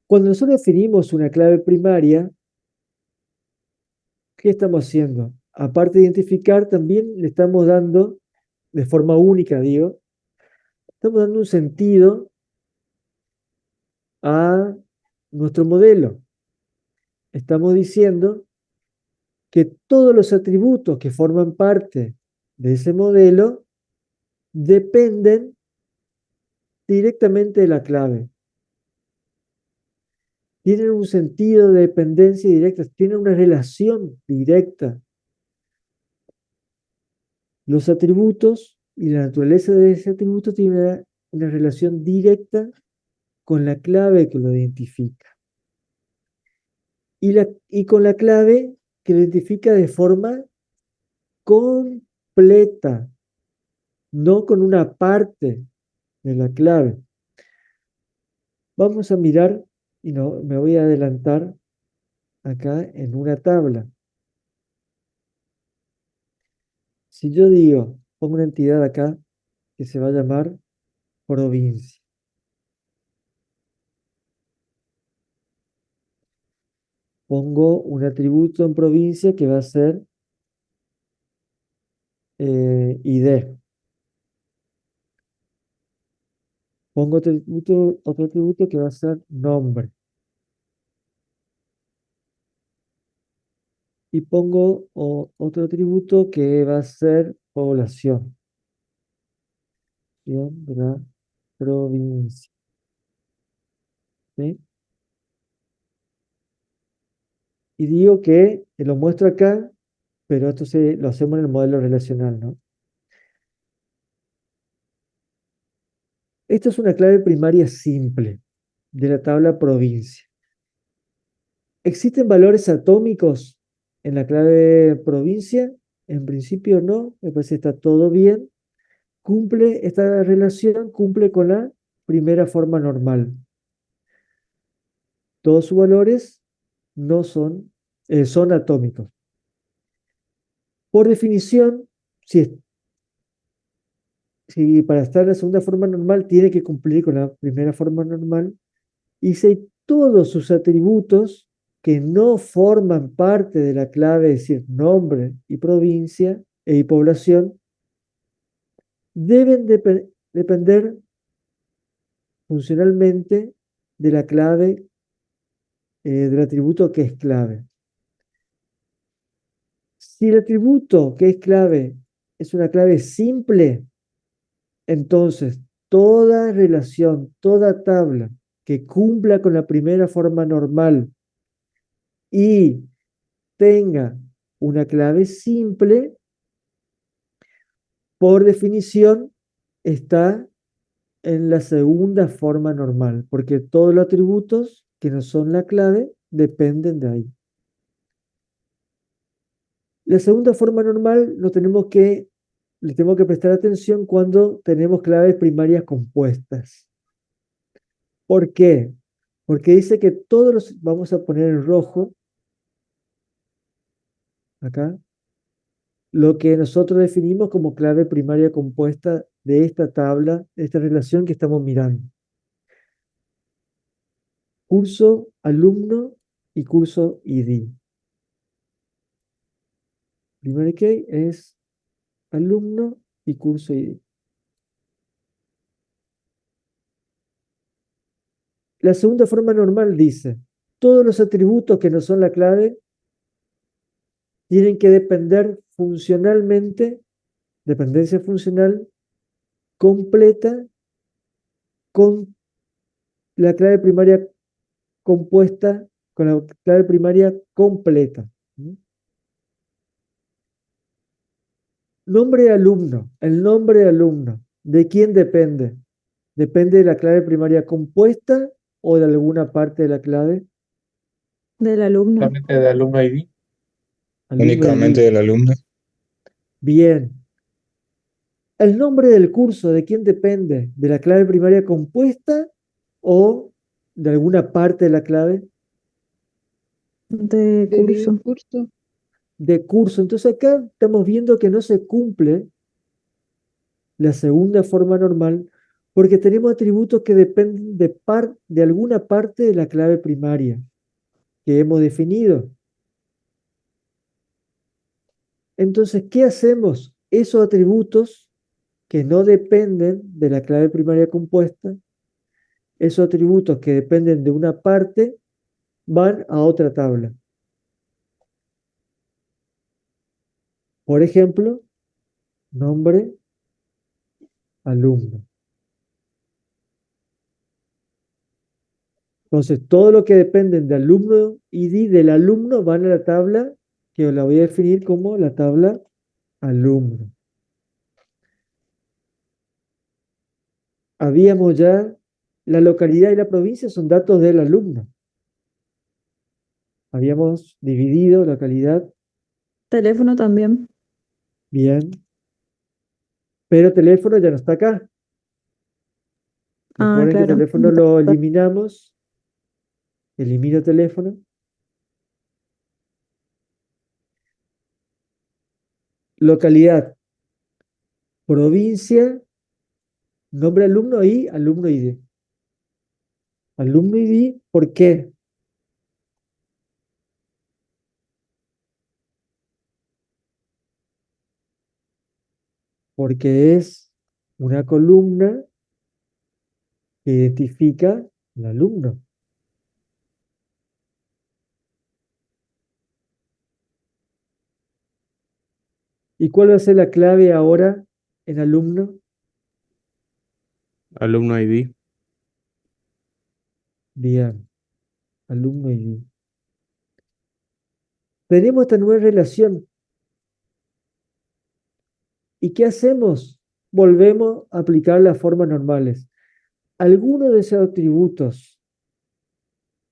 Cuando nosotros definimos una clave primaria, ¿qué estamos haciendo? Aparte de identificar, también le estamos dando, de forma única, digo, estamos dando un sentido a nuestro modelo. Estamos diciendo que todos los atributos que forman parte de ese modelo dependen directamente de la clave. Tienen un sentido de dependencia directa, tienen una relación directa. Los atributos y la naturaleza de ese atributo tienen una relación directa con la clave que lo identifica. Y con la clave que lo identifica de forma completa, no con una parte de la clave. Vamos a mirar, y no, me voy a adelantar acá en una tabla. Si yo digo, pongo una entidad acá que se va a llamar provincia. Pongo un atributo en provincia que va a ser ID. Pongo otro atributo que va a ser nombre. Y pongo otro atributo que va a ser población. Bien, de la provincia. ¿Sí? Y digo que lo muestro acá, pero esto lo hacemos en el modelo relacional, ¿no? Esto es una clave primaria simple de la tabla provincia. ¿Existen valores atómicos en la clave provincia? En principio no, me parece que está todo bien. Esta relación cumple con la primera forma normal. Todos sus valores no son atómicos. Por definición, si para estar en la segunda forma normal tiene que cumplir con la primera forma normal, y si todos sus atributos que no forman parte de la clave, es decir, nombre y provincia y población, deben depender funcionalmente de la clave, del atributo que es clave. Si el atributo que es clave es una clave simple, entonces toda relación, toda tabla que cumpla con la primera forma normal y tenga una clave simple, por definición está en la segunda forma normal, porque todos los atributos que no son la clave dependen de ahí. La segunda forma normal le tenemos que prestar atención cuando tenemos claves primarias compuestas. ¿Por qué? Porque dice que vamos a poner en rojo, acá, lo que nosotros definimos como clave primaria compuesta de esta tabla, de esta relación que estamos mirando. Curso, alumno y curso ID. Primary key es alumno y curso ID. La segunda forma normal dice, todos los atributos que no son la clave tienen que depender funcionalmente, dependencia funcional completa con la clave primaria compuesta, con la clave primaria completa. Nombre de alumno. El nombre de alumno. ¿De quién depende? ¿Depende de la clave primaria compuesta o de alguna parte de la clave? Del alumno. Solamente de alumno ID. Alumno Únicamente ID. del alumno. Bien. ¿El nombre del curso de quién depende? ¿De la clave primaria compuesta o de alguna parte de la clave? De Del curso. curso. De curso. Entonces acá estamos viendo que no se cumple la segunda forma normal porque tenemos atributos que dependen de alguna parte de la clave primaria que hemos definido. Entonces, ¿qué hacemos? Esos atributos que no dependen de la clave primaria compuesta, esos atributos que dependen de una parte, van a otra tabla. Por ejemplo, nombre, alumno. Entonces, todo lo que dependen de alumno ID del alumno van a la tabla que la voy a definir como la tabla alumno. Habíamos ya, la localidad y la provincia son datos del alumno. Habíamos dividido localidad, Teléfono también. bien, pero teléfono ya no está acá. Ah, Recuerden que claro. teléfono lo eliminamos. Elimino teléfono. Localidad, provincia, nombre alumno y alumno ID. Alumno ID, ¿por qué? Porque es una columna que identifica al alumno. ¿Y cuál va a ser la clave ahora en alumno? Alumno ID. Bien, alumno ID. Tenemos esta nueva relación. ¿Y qué hacemos? Volvemos a aplicar las formas normales. Algunos de esos atributos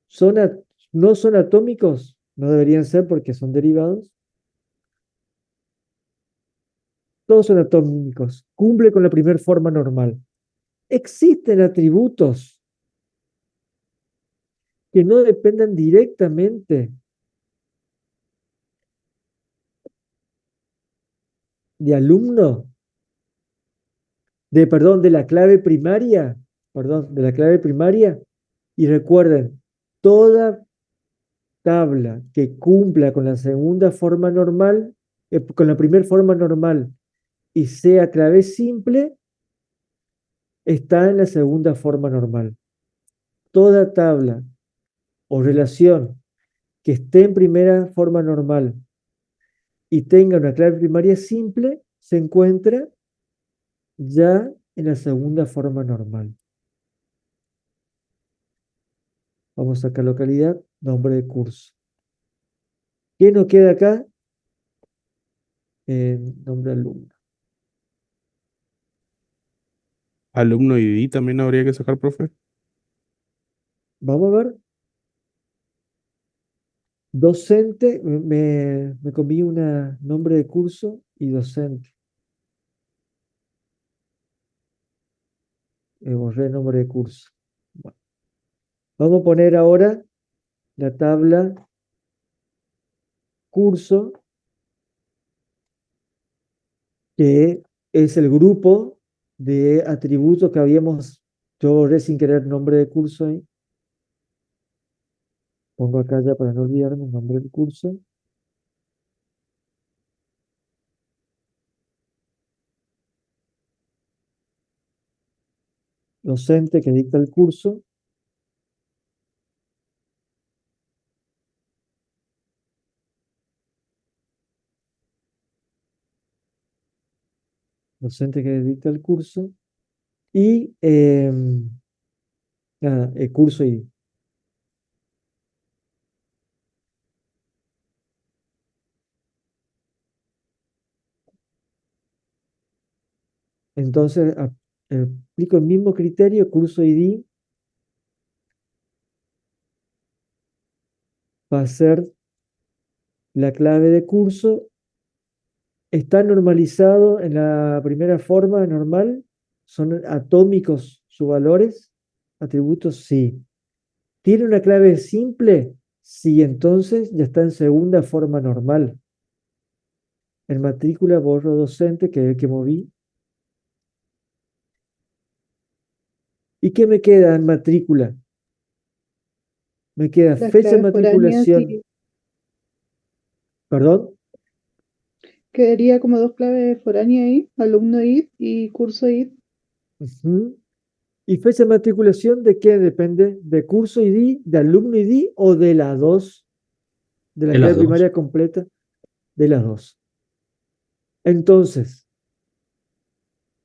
son no son atómicos, no deberían ser porque son derivados. Todos son atómicos, cumple con la primera forma normal. Existen atributos que no dependan directamente de alumno, perdón, de la clave primaria, perdón, de la clave primaria. Y recuerden, toda tabla que cumpla con la segunda forma normal, con la primera forma normal y sea clave simple, está en la segunda forma normal. Toda tabla o relación que esté en primera forma normal y tenga una clave primaria simple, se encuentra ya en la segunda forma normal. Vamos a sacar localidad, nombre de curso. ¿Qué nos queda acá? Nombre alumno. Alumno ID también habría que sacar, profe. Vamos a ver. Docente, me comí un nombre de curso y docente. Borré nombre de curso. Bueno, vamos a poner ahora la tabla curso, que es el grupo de atributos que yo borré sin querer nombre de curso ahí. Pongo acá ya para no olvidarme el nombre del curso. Docente que dicta el curso. docente que dicta el curso, y nada, el curso ID. Entonces, aplico el mismo criterio, curso ID va a ser la clave de curso. ¿Está normalizado en la primera forma normal? ¿Son atómicos sus valores? ¿Atributos? Sí. ¿Tiene una clave simple? Sí, entonces ya está en segunda forma normal. En matrícula borro docente, que es el que moví. ¿Y qué me queda en matrícula? Me queda Las fecha de claves foráneas matriculación. y ¿Perdón? quedaría como dos claves foráneas ahí, alumno ID y curso ID. Ujú. ¿Y fecha de matriculación de qué depende? ¿De curso ID, de alumno ID o de las dos? ¿De la De las clave dos. primaria completa? De las dos. Entonces,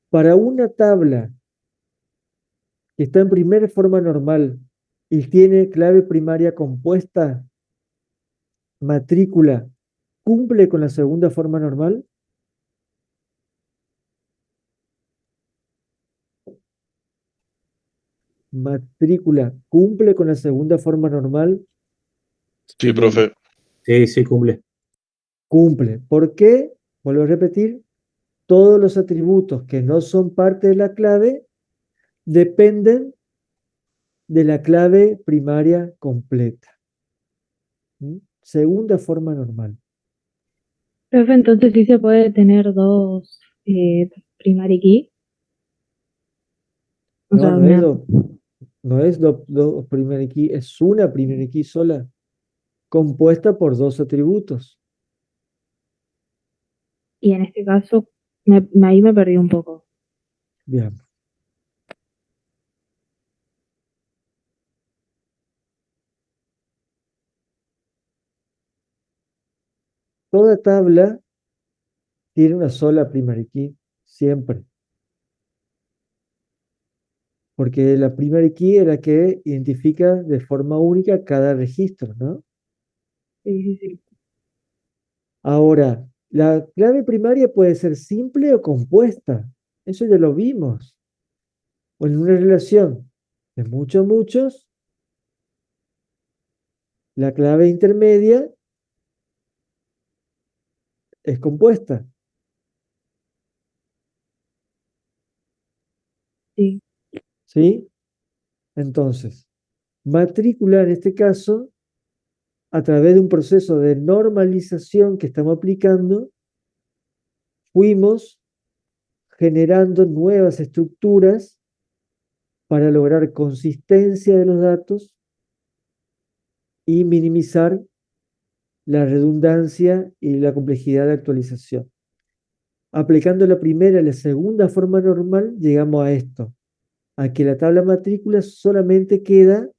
para una tabla que está en primera forma normal y tiene clave primaria compuesta, matrícula, ¿cumple con la segunda forma normal? Matrícula, ¿cumple con la segunda forma normal? Sí, profe. Sí, sí, cumple. Cumple. ¿Por qué? Vuelvo a repetir, todos los atributos que no son parte de la clave dependen de la clave primaria completa. ¿Mm? Segunda forma normal. Profe, entonces sí se puede tener dos primary key. O No, sea, no es dos primary key, es una primary key sola, compuesta por dos atributos. y en este caso, ahí me perdí un poco. Bien. Toda tabla tiene una sola primary key, siempre. Porque la primary key es la que identifica de forma única cada registro, ¿no? Sí, sí, sí. Ahora, la clave primaria puede ser simple o compuesta. Eso ya lo vimos. O en una relación de muchos, muchos, la clave intermedia es compuesta. Sí. ¿Sí? Entonces, matrícula en este caso, a través de un proceso de normalización que estamos aplicando, fuimos generando nuevas estructuras para lograr consistencia de los datos y minimizar la redundancia y la complejidad de actualización. Aplicando la primera y la segunda forma normal, llegamos a esto, a que la tabla matrícula solamente queda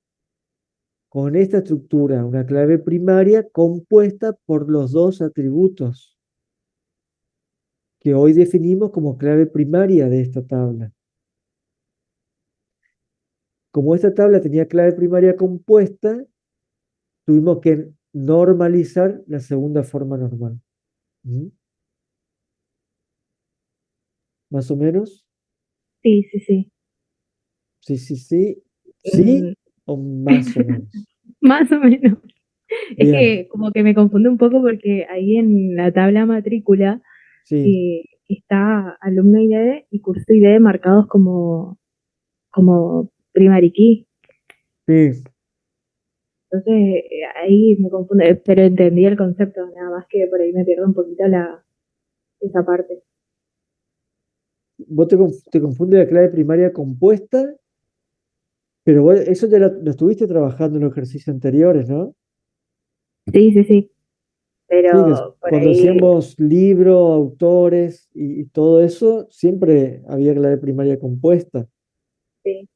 con esta estructura, una clave primaria compuesta por los dos atributos que hoy definimos como clave primaria de esta tabla. Como esta tabla tenía clave primaria compuesta, tuvimos que normalizar la segunda forma normal. ¿Mm? ¿Más o menos? Sí, sí, sí. Sí, sí, sí. Mm, ¿Sí o más o menos? más o menos. Es Bien, que como que me confunde un poco porque ahí en la tabla matrícula sí, está alumno ID y curso ID marcados como primary key. sí. Entonces ahí me confunde, pero entendí el concepto, nada más que por ahí me pierdo un poquito esa parte. Vos te confunde la clave primaria compuesta, pero eso ya lo estuviste trabajando en los ejercicios anteriores, ¿no? Sí, sí, sí, Sí, que pero por cuando ahí hacíamos libros, autores y todo eso, siempre había clave primaria compuesta. sí.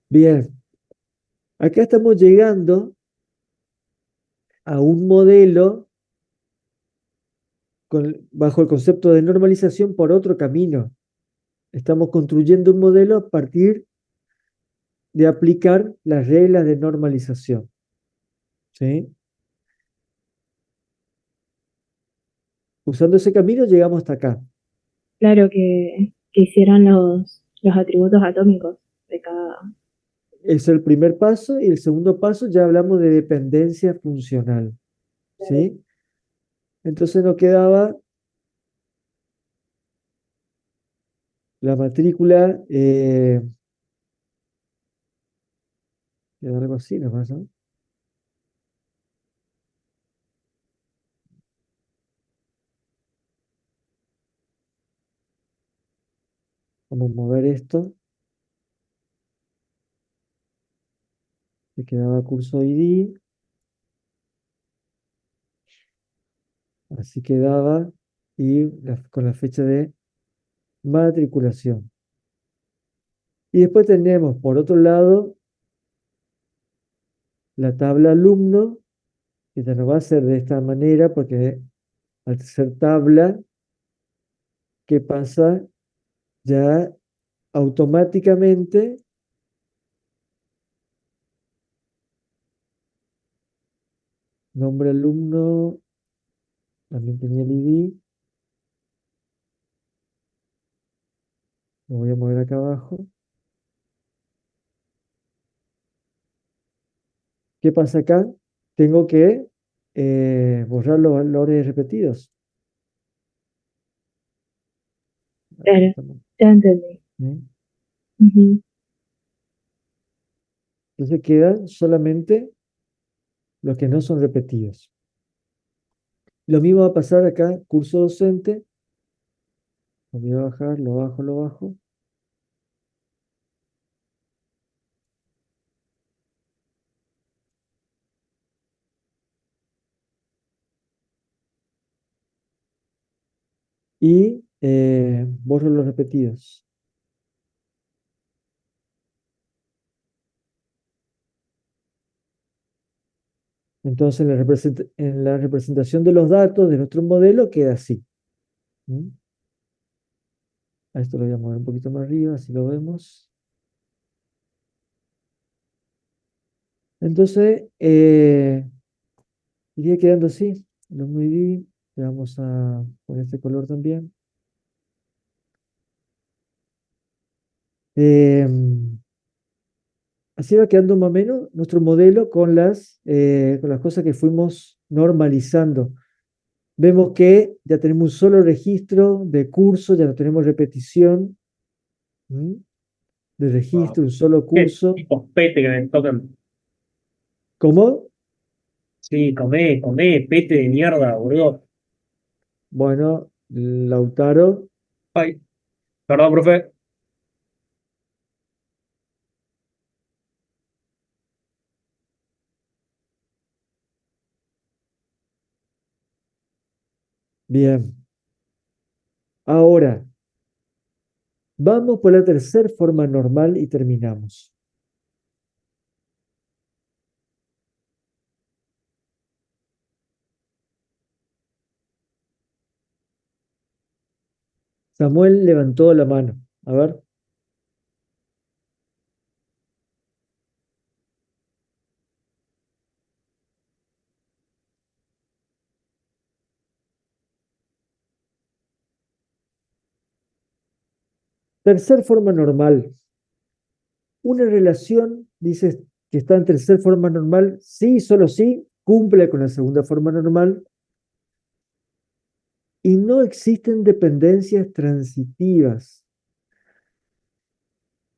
Bien, acá estamos llegando a un modelo bajo el concepto de normalización por otro camino. Estamos construyendo un modelo a partir de aplicar las reglas de normalización. ¿Sí? Usando ese camino llegamos hasta acá. Claro que hicieran los atributos atómicos de cada. Es el primer paso y el segundo paso ya hablamos de dependencia funcional. ¿Sí? Entonces nos quedaba la matrícula, queda algo así nomás, ¿no? Vamos a mover esto. Me quedaba curso ID. Así quedaba. Y con la fecha de matriculación. Y después tenemos, por otro lado, la tabla alumno, que ya no va a ser de esta manera, porque al ser tabla, ¿qué pasa? Ya automáticamente nombre alumno, también tenía el ID, lo voy a mover acá abajo. ¿Qué pasa acá? Tengo que borrar los valores repetidos. Claro, ya entendí. ¿Sí? Ujú. Entonces quedan solamente los que no son repetidos. Lo mismo va a pasar acá, curso docente. Lo voy a bajar, lo bajo, lo bajo. Y borro los repetidos. Entonces, en la representación de los datos de nuestro modelo queda así. ¿Mm? A esto lo voy a mover un poquito más arriba, así lo vemos. Entonces, iría quedando así. Lo muy bien. Le vamos a poner este color también. Así va quedando más o menos nuestro modelo con las cosas que fuimos normalizando. Vemos que ya tenemos un solo registro de curso, ya no tenemos repetición. ¿Mm? De registro, un solo curso. Tipos pete que me tocan. ¿Cómo? Sí, comé, pete de mierda, boludo. Bueno, Lautaro, Ay, perdón, profe. bien. Ahora, vamos por la tercera forma normal y terminamos. Samuel levantó la mano. A ver. Tercer forma normal. Una relación, dices que está en tercer forma normal, sí, solo sí, cumple con la segunda forma normal y no existen dependencias transitivas.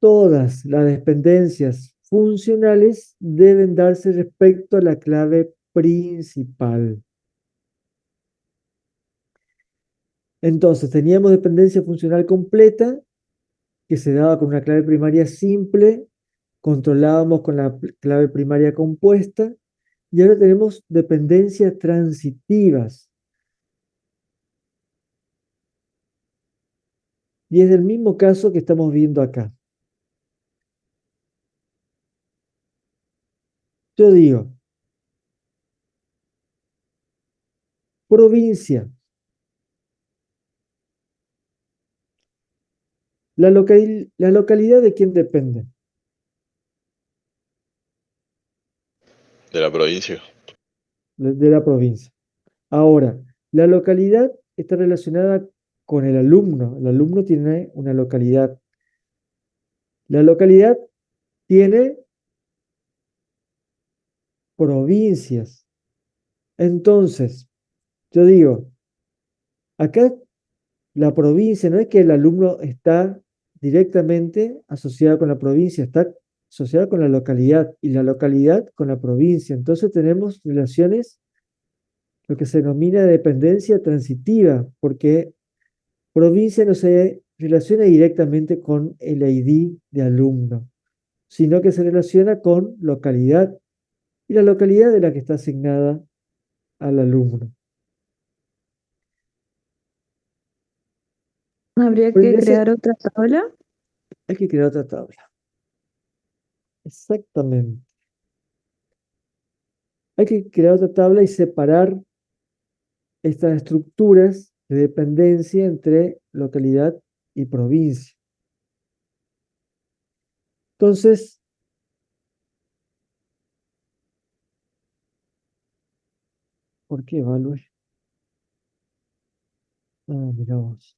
Todas las dependencias funcionales deben darse respecto a la clave principal. Entonces, teníamos dependencia funcional completa, que se daba con una clave primaria simple, controlábamos con la clave primaria compuesta, y ahora tenemos dependencias transitivas. Y es el mismo caso que estamos viendo acá. Yo digo, provincia, ¿La localidad de quién depende? De la provincia. De la provincia. Ahora, la localidad está relacionada con el alumno. El alumno tiene una localidad. La localidad tiene provincias. Entonces, yo digo, acá la provincia no es que el alumno está directamente asociado con la provincia, está asociado con la localidad y la localidad con la provincia. Entonces tenemos relaciones, lo que se denomina dependencia transitiva, porque provincia no se relaciona directamente con el ID de alumno, sino que se relaciona con localidad y la localidad de la que está asignada al alumno. Habría Por que ese crear otra tabla. hay que crear otra tabla. Exactamente. Hay que crear otra tabla y separar estas estructuras de dependencia entre localidad y provincia. Entonces, ¿por qué evaluar? Ah, mira vos.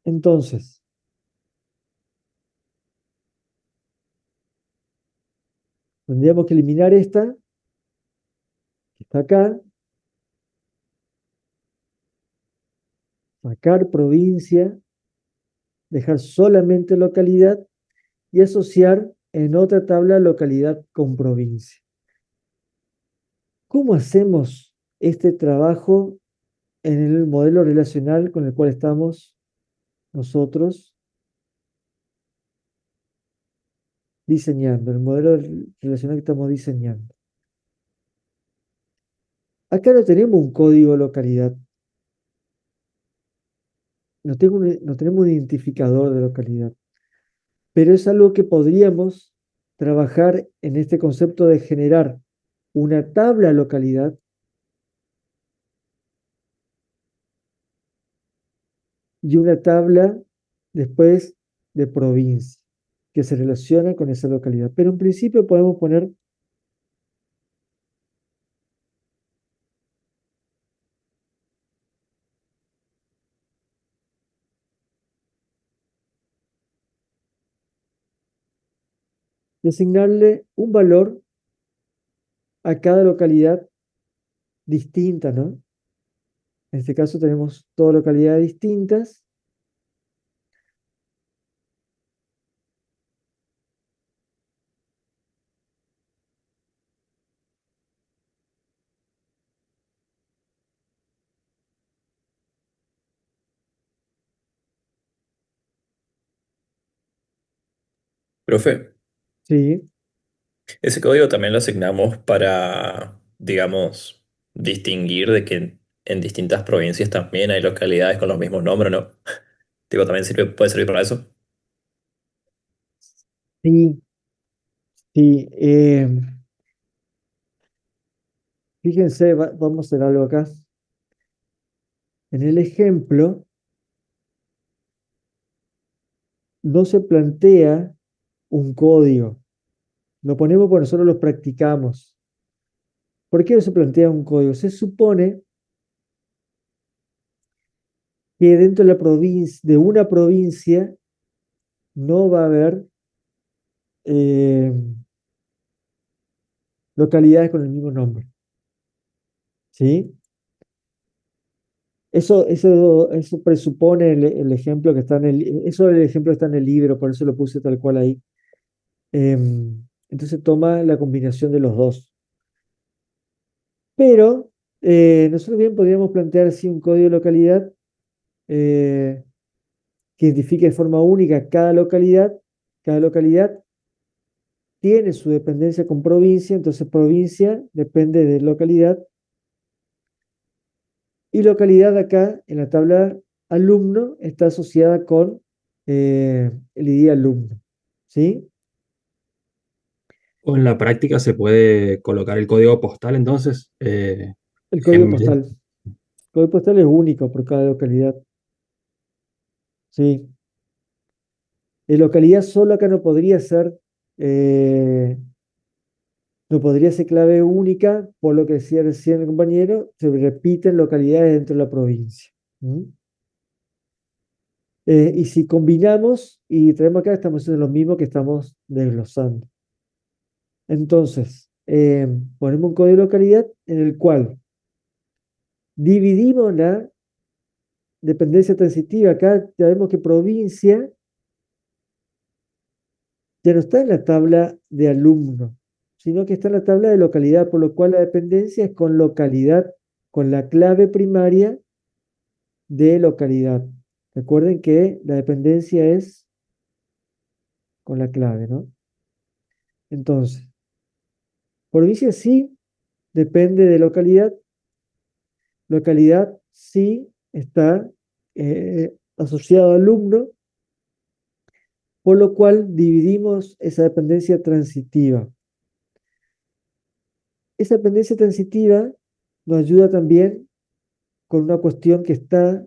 Entonces, tendríamos que eliminar esta, que está acá, sacar provincia, dejar solamente localidad y asociar en otra tabla localidad con provincia. ¿Cómo hacemos este trabajo en el modelo relacional con el cual estamos nosotros diseñando, el modelo relacional que estamos diseñando? Acá no tenemos un código de localidad, no tenemos un identificador de localidad, pero es algo que podríamos trabajar en este concepto de generar una tabla localidad y una tabla después de provincia que se relaciona con esa localidad. Pero en principio podemos poner y asignarle un valor a cada localidad distinta, ¿no? En este caso tenemos todas localidades distintas. Profe, Sí, ese código también lo asignamos para, digamos, distinguir de que en distintas provincias también hay localidades con los mismos nombres, ¿no? Tipo, también sirve, puede servir para eso. sí, sí. Fíjense, vamos a hacer algo acá. En el ejemplo no se plantea un código. Lo ponemos porque nosotros lo practicamos. ¿Por qué no se plantea un código? Se supone que dentro de la provincia, de una provincia, no va a haber eh, localidades con el mismo nombre. ¿Sí? Eso presupone el ejemplo que está en eso el ejemplo está en el libro, por eso lo puse tal cual ahí. Entonces toma la combinación de los dos. Pero nosotros bien podríamos plantear así un código de localidad eh, que identifique de forma única cada localidad. Cada localidad tiene su dependencia con provincia, entonces provincia depende de localidad. Y localidad acá en la tabla alumno está asociada con el ID alumno. ¿Sí? O en la práctica se puede colocar el código postal entonces El código en vez. postal. El código postal es único por cada localidad. Sí. En localidad solo acá no podría ser, no podría ser clave única, por lo que decía recién el compañero, se repiten localidades dentro de la provincia. ¿Mm? Y si combinamos y traemos acá, estamos haciendo lo mismo que estamos desglosando. Entonces, ponemos un código de localidad en el cual dividimos la dependencia transitiva. Acá ya vemos que provincia ya no está en la tabla de alumno, sino que está en la tabla de localidad, por lo cual la dependencia es con localidad, con la clave primaria de localidad. Recuerden que la dependencia es con la clave, ¿no? Entonces, provincia sí depende de localidad. Localidad sí está asociado a alumno, por lo cual dividimos esa dependencia transitiva. Esa dependencia transitiva nos ayuda también con una cuestión que está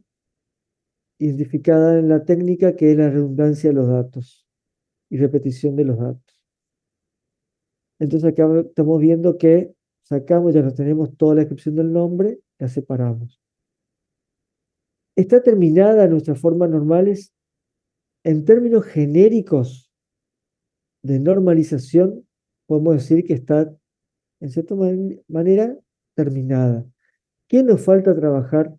identificada en la técnica, que es la redundancia de los datos y repetición de los datos. Entonces acá estamos viendo que sacamos, ya nos tenemos toda la descripción del nombre, la separamos. Está terminada nuestras formas normales en términos genéricos de normalización, podemos decir que está, en cierta manera, terminada. ¿Qué nos falta trabajar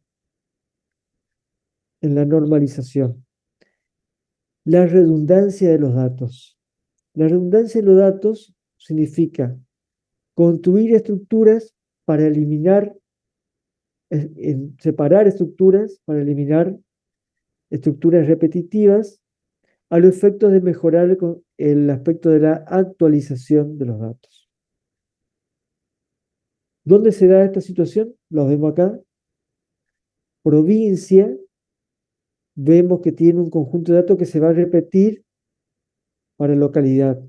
en la normalización? La redundancia de los datos. La redundancia de los datos significa construir estructuras para eliminar, separar estructuras para eliminar estructuras repetitivas a los efectos de mejorar el aspecto de la actualización de los datos. ¿Dónde se da esta situación? Lo vemos acá. Provincia, vemos que tiene un conjunto de datos que se va a repetir para localidad.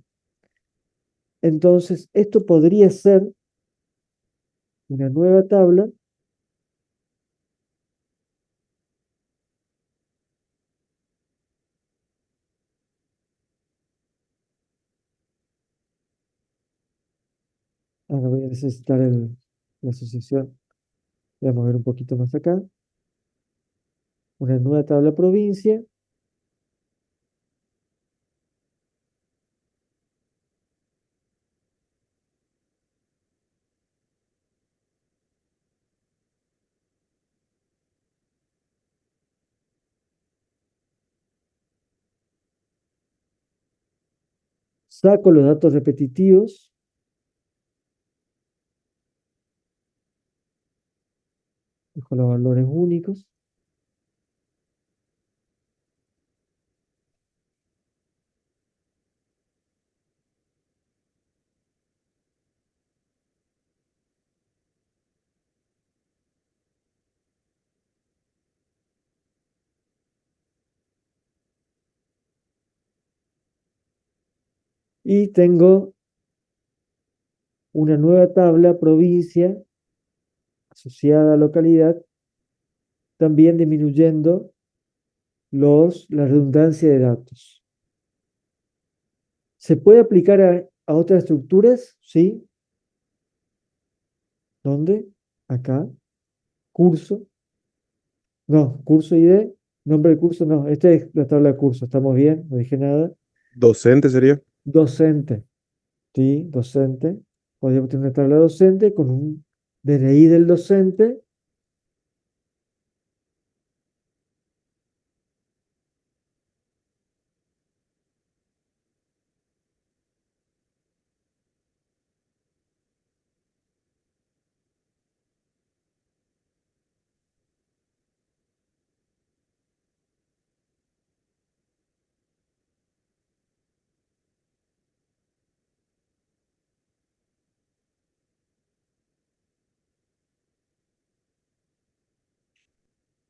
Entonces, esto podría ser una nueva tabla ahora voy a necesitar la asociación. Voy a mover un poquito más acá. Una nueva tabla provincia. Saco los datos repetitivos. Dejo los valores únicos. Y tengo una nueva tabla provincia asociada a localidad, también disminuyendo la redundancia de datos. ¿Se puede aplicar a otras estructuras? Sí. ¿Dónde? Acá. Curso. No, curso ID. Nombre del curso, no. Esta es la tabla de curso. ¿Estamos bien? No dije nada. Docente sería. Docente. Sí, docente. Podríamos tener una tabla docente con un DNI del docente.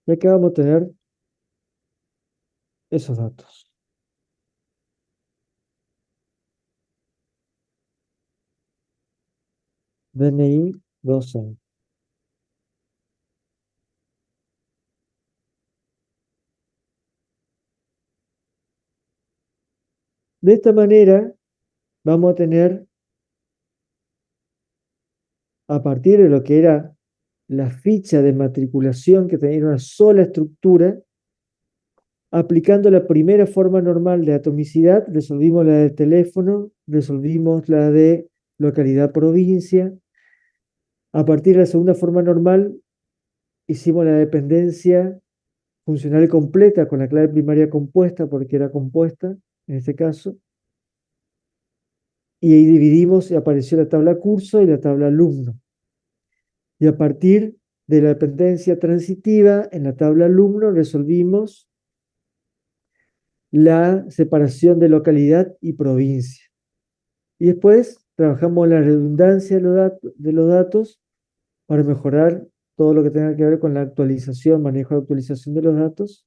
Y acá vamos a tener esos datos. DNI docente. De esta manera vamos a tener, a partir de lo que era la ficha de matriculación, que tenía una sola estructura, aplicando la primera forma normal de atomicidad, resolvimos la de teléfono, resolvimos la de localidad provincia. A partir de la segunda forma normal, hicimos la dependencia funcional completa con la clave primaria compuesta, porque era compuesta en este caso. Y ahí dividimos y apareció la tabla curso y la tabla alumno. Y a partir de la dependencia transitiva, en la tabla alumno resolvimos la separación de localidad y provincia. Y después trabajamos la redundancia de los datos para mejorar todo lo que tenga que ver con la actualización, manejo de actualización de los datos.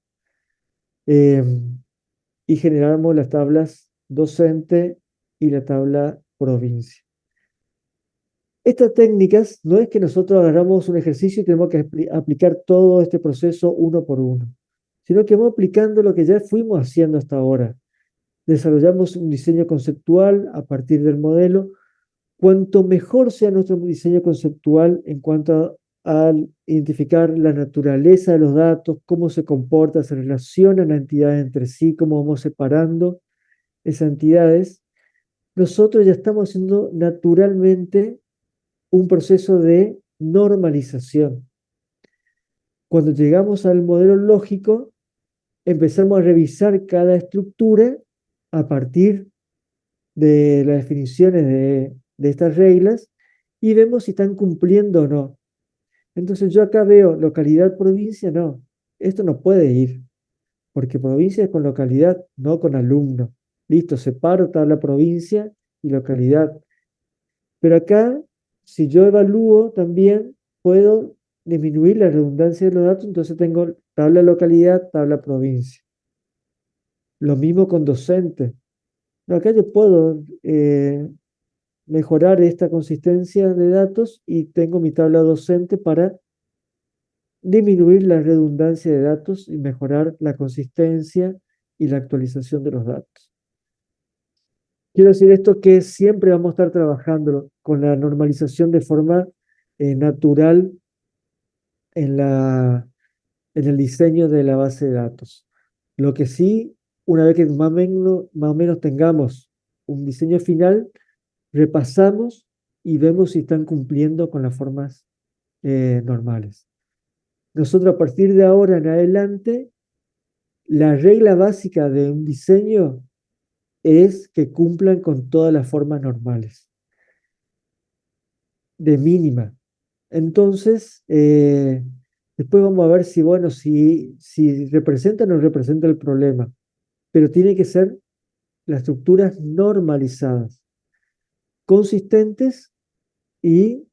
Y generamos las tablas docente y la tabla provincia. Estas técnicas no es que nosotros agarramos un ejercicio y tenemos que aplicar todo este proceso uno por uno, sino que vamos aplicando lo que ya fuimos haciendo hasta ahora. Desarrollamos un diseño conceptual a partir del modelo. Cuanto mejor sea nuestro diseño conceptual en cuanto a identificar la naturaleza de los datos, cómo se comporta, se relacionan las entidades entre sí, cómo vamos separando esas entidades, nosotros ya estamos haciendo naturalmente un proceso de normalización. Cuando llegamos al modelo lógico, empezamos a revisar cada estructura a partir de las definiciones de estas reglas y vemos si están cumpliendo o no. Entonces yo acá veo localidad, provincia, no. Esto no puede ir, porque provincia es con localidad, no con alumno. Listo, separo tabla provincia y localidad. Pero acá, si yo evalúo también, puedo disminuir la redundancia de los datos, entonces tengo tabla localidad, tabla provincia. Lo mismo con docente. No, acá yo puedo mejorar esta consistencia de datos y tengo mi tabla docente para disminuir la redundancia de datos y mejorar la consistencia y la actualización de los datos. Quiero decir esto que siempre vamos a estar trabajando con la normalización de forma natural en en el diseño de la base de datos. Lo que sí, una vez que más o menos tengamos un diseño final, repasamos y vemos si están cumpliendo con las formas normales. Nosotros a partir de ahora en adelante, la regla básica de un diseño es que cumplan con todas las formas normales, de mínima. Entonces, después vamos a ver si, bueno, si representa o no representa el problema, pero tiene que ser las estructuras normalizadas, consistentes y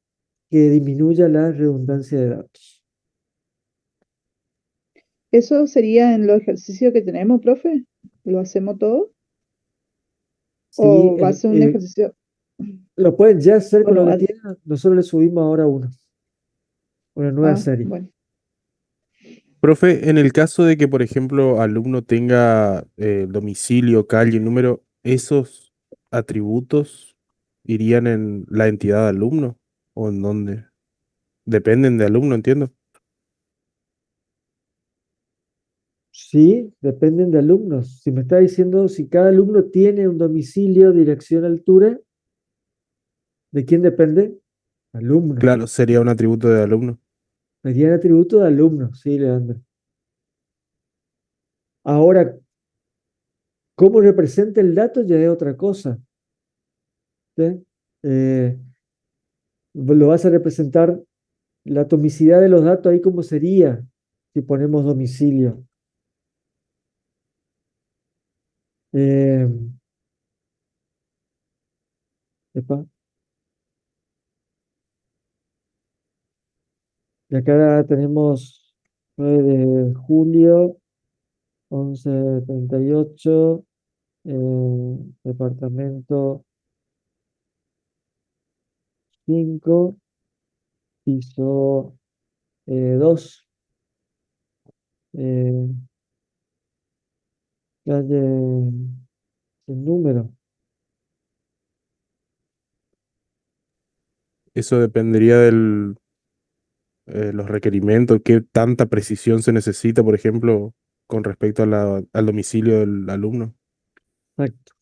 que disminuya la redundancia de datos. ¿Eso sería en los ejercicios que tenemos, profe? ¿Lo hacemos todo? Sí, ¿O va a ser un ejercicio? lo pueden ya hacer con Bueno, lo que tienen, nosotros le subimos ahora una nueva serie. bueno. Profe, en el caso de que, por ejemplo, alumno tenga domicilio, calle, número, ¿esos atributos irían en la entidad de alumno o en dónde? Dependen de alumno, entiendo. Sí, dependen de alumnos. Si me está diciendo si cada alumno tiene un domicilio, dirección, altura, ¿de quién depende? Alumno. Claro, sería un atributo de alumno. Serían atributos de alumno, sí, Leandro. Ahora, cómo representa el dato ya es otra cosa. ¿Sí? Lo vas a representar la atomicidad de los datos ahí cómo sería si ponemos domicilio. Eh, epa. Y acá tenemos 9 de julio, 11:38, departamento 5, piso 2, calle sin número. Eso dependería de los requerimientos, qué tanta precisión se necesita, por ejemplo, con respecto a al domicilio del alumno. Exacto.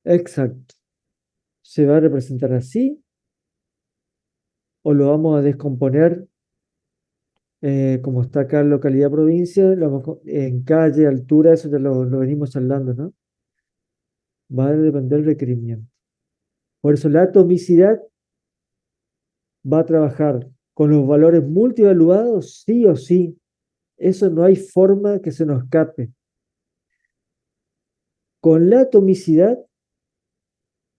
Exacto. ¿Se va a representar así o lo vamos a descomponer como está acá en localidad provincia? En calle, altura, eso ya lo venimos hablando, ¿no? Va a depender del requerimiento. Por eso la atomicidad va a trabajar con los valores multivaluados, sí o sí. Eso no hay forma que se nos escape. Con la atomicidad,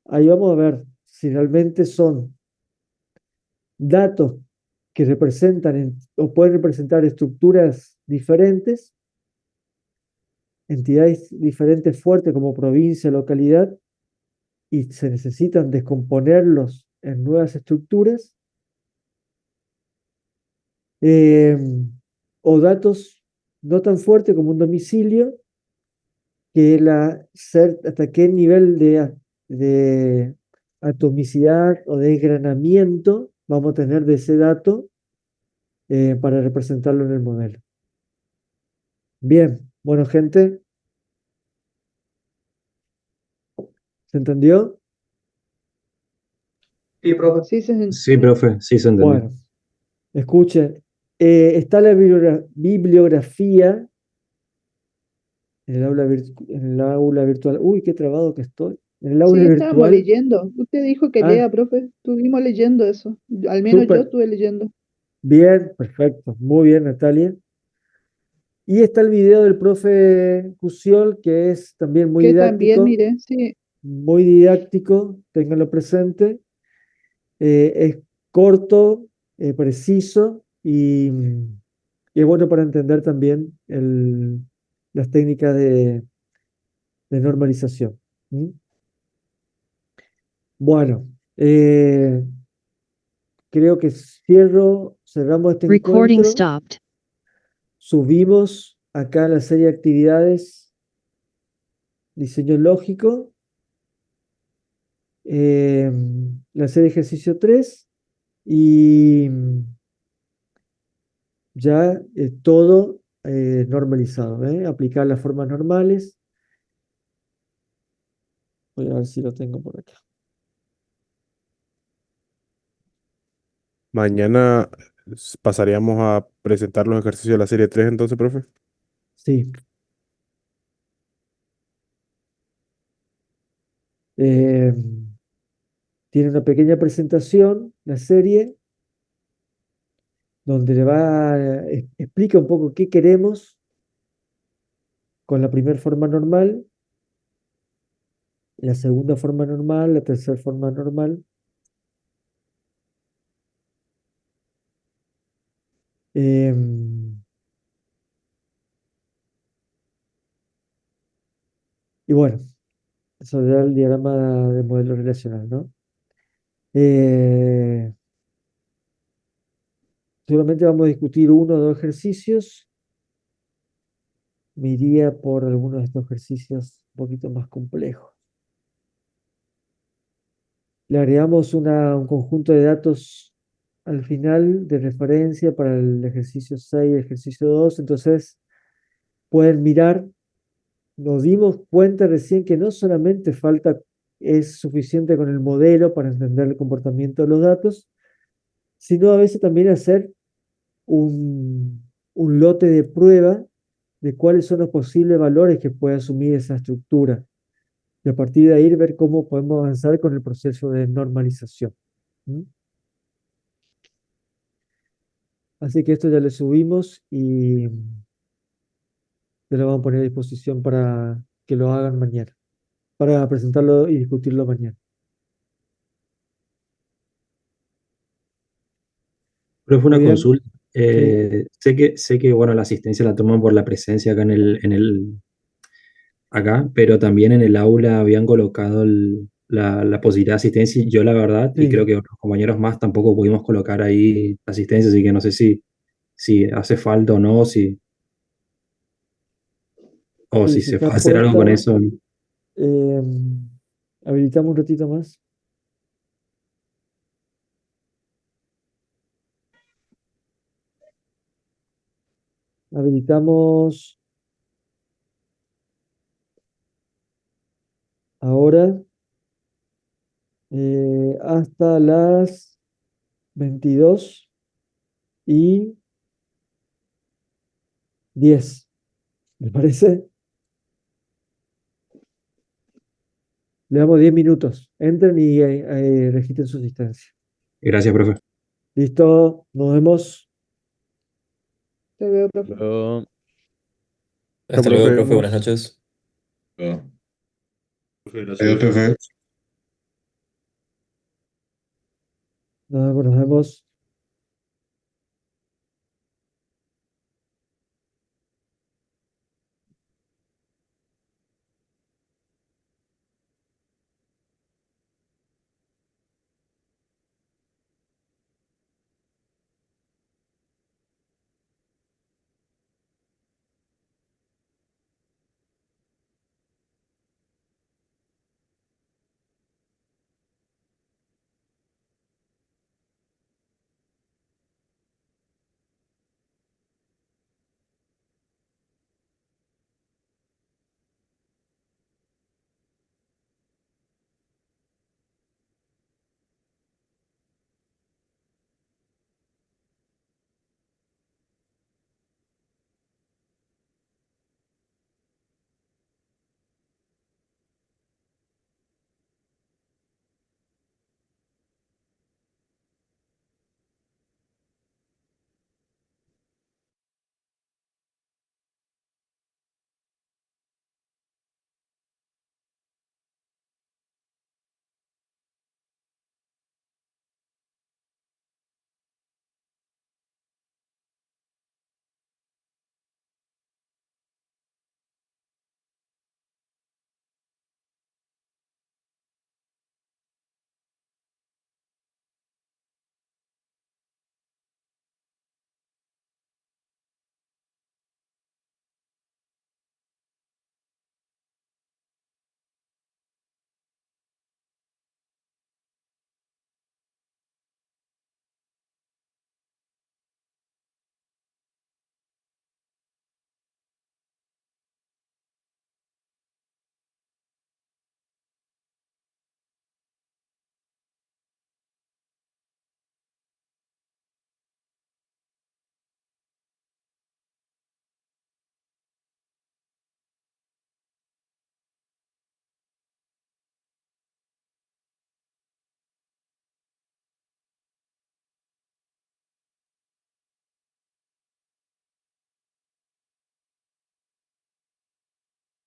ahí vamos a ver si realmente son datos que representan o pueden representar estructuras diferentes, entidades diferentes fuertes como provincia, localidad, y se necesitan descomponerlos en nuevas estructuras, eh, o datos no tan fuertes como un domicilio, que hasta qué nivel de atomicidad o de desgranamiento vamos a tener de ese dato para representarlo en el modelo. Bien, bueno, gente, ¿se entendió? Sí, profe. Sí, se Sí, profe, sí se entendió. Bueno, escuchen, está la bibliografía en el aula virtual. Uy, qué trabado que estoy. En el aula Sí, estábamos virtual. leyendo. Usted dijo que Ah, lea, profe. Estuvimos leyendo eso. Al menos yo súper. estuve leyendo. Bien, perfecto. Muy bien, Natalia. Y está el video del profe Cusiol, que es también Que también, mire, sí. muy didáctico, ténganlo presente. Es corto, preciso y es bueno para entender también las técnicas de normalización. ¿Mm? Bueno, creo que cerramos este Recording encuentro. stopped. Subimos acá la serie de actividades, diseño lógico, la serie ejercicio 3 y ya todo normalizado, ¿eh? Aplicar las formas normales. Voy a ver si lo tengo por acá. Mañana pasaríamos a presentar los ejercicios de la serie 3, entonces, profe. Sí. Eh, Tiene una pequeña presentación, la serie, donde explica un poco qué queremos con la primera forma normal, la segunda forma normal, la tercera forma normal. Em, y bueno, eso da el diagrama de modelo relacional, ¿no? Eh, Seguramente vamos a discutir uno o dos ejercicios. Me iría por algunos de estos ejercicios un poquito más complejos. Le agregamos un conjunto de datos al final de referencia para el ejercicio 6 y el ejercicio 2. Entonces, pueden mirar, nos dimos cuenta recién que no solamente es suficiente con el modelo para entender el comportamiento de los datos, sino a veces también hacer un lote de prueba de cuáles son los posibles valores que puede asumir esa estructura. Y a partir de ahí ver cómo podemos avanzar con el proceso de normalización. ¿Mm? Así que esto ya lo subimos y ya lo vamos a poner a disposición para que lo hagan mañana, para presentarlo y discutirlo mañana. Profe, Muy una bien, consulta. sí, Sé que, bueno, la asistencia la toman por la presencia acá en el acá, pero también en el aula habían colocado la posibilidad de asistencia. Y yo, la verdad, y creo Sí, que otros compañeros más tampoco pudimos colocar ahí asistencia, así que no sé si hace falta o no, o sí, si si se está puede hacer algo con puesta, eso. habilitamos un ratito más. Habilitamos ahora hasta las 22:10. ¿Me parece? Le damos 10 minutos. Entren y registren su asistencia. Gracias, profe. Listo, nos vemos. Te veo, profe. Chao, Hasta luego, profe. profe, buenas Vemos. noches. Pero, Profe, Adiós, gracias. profe. Nos vemos.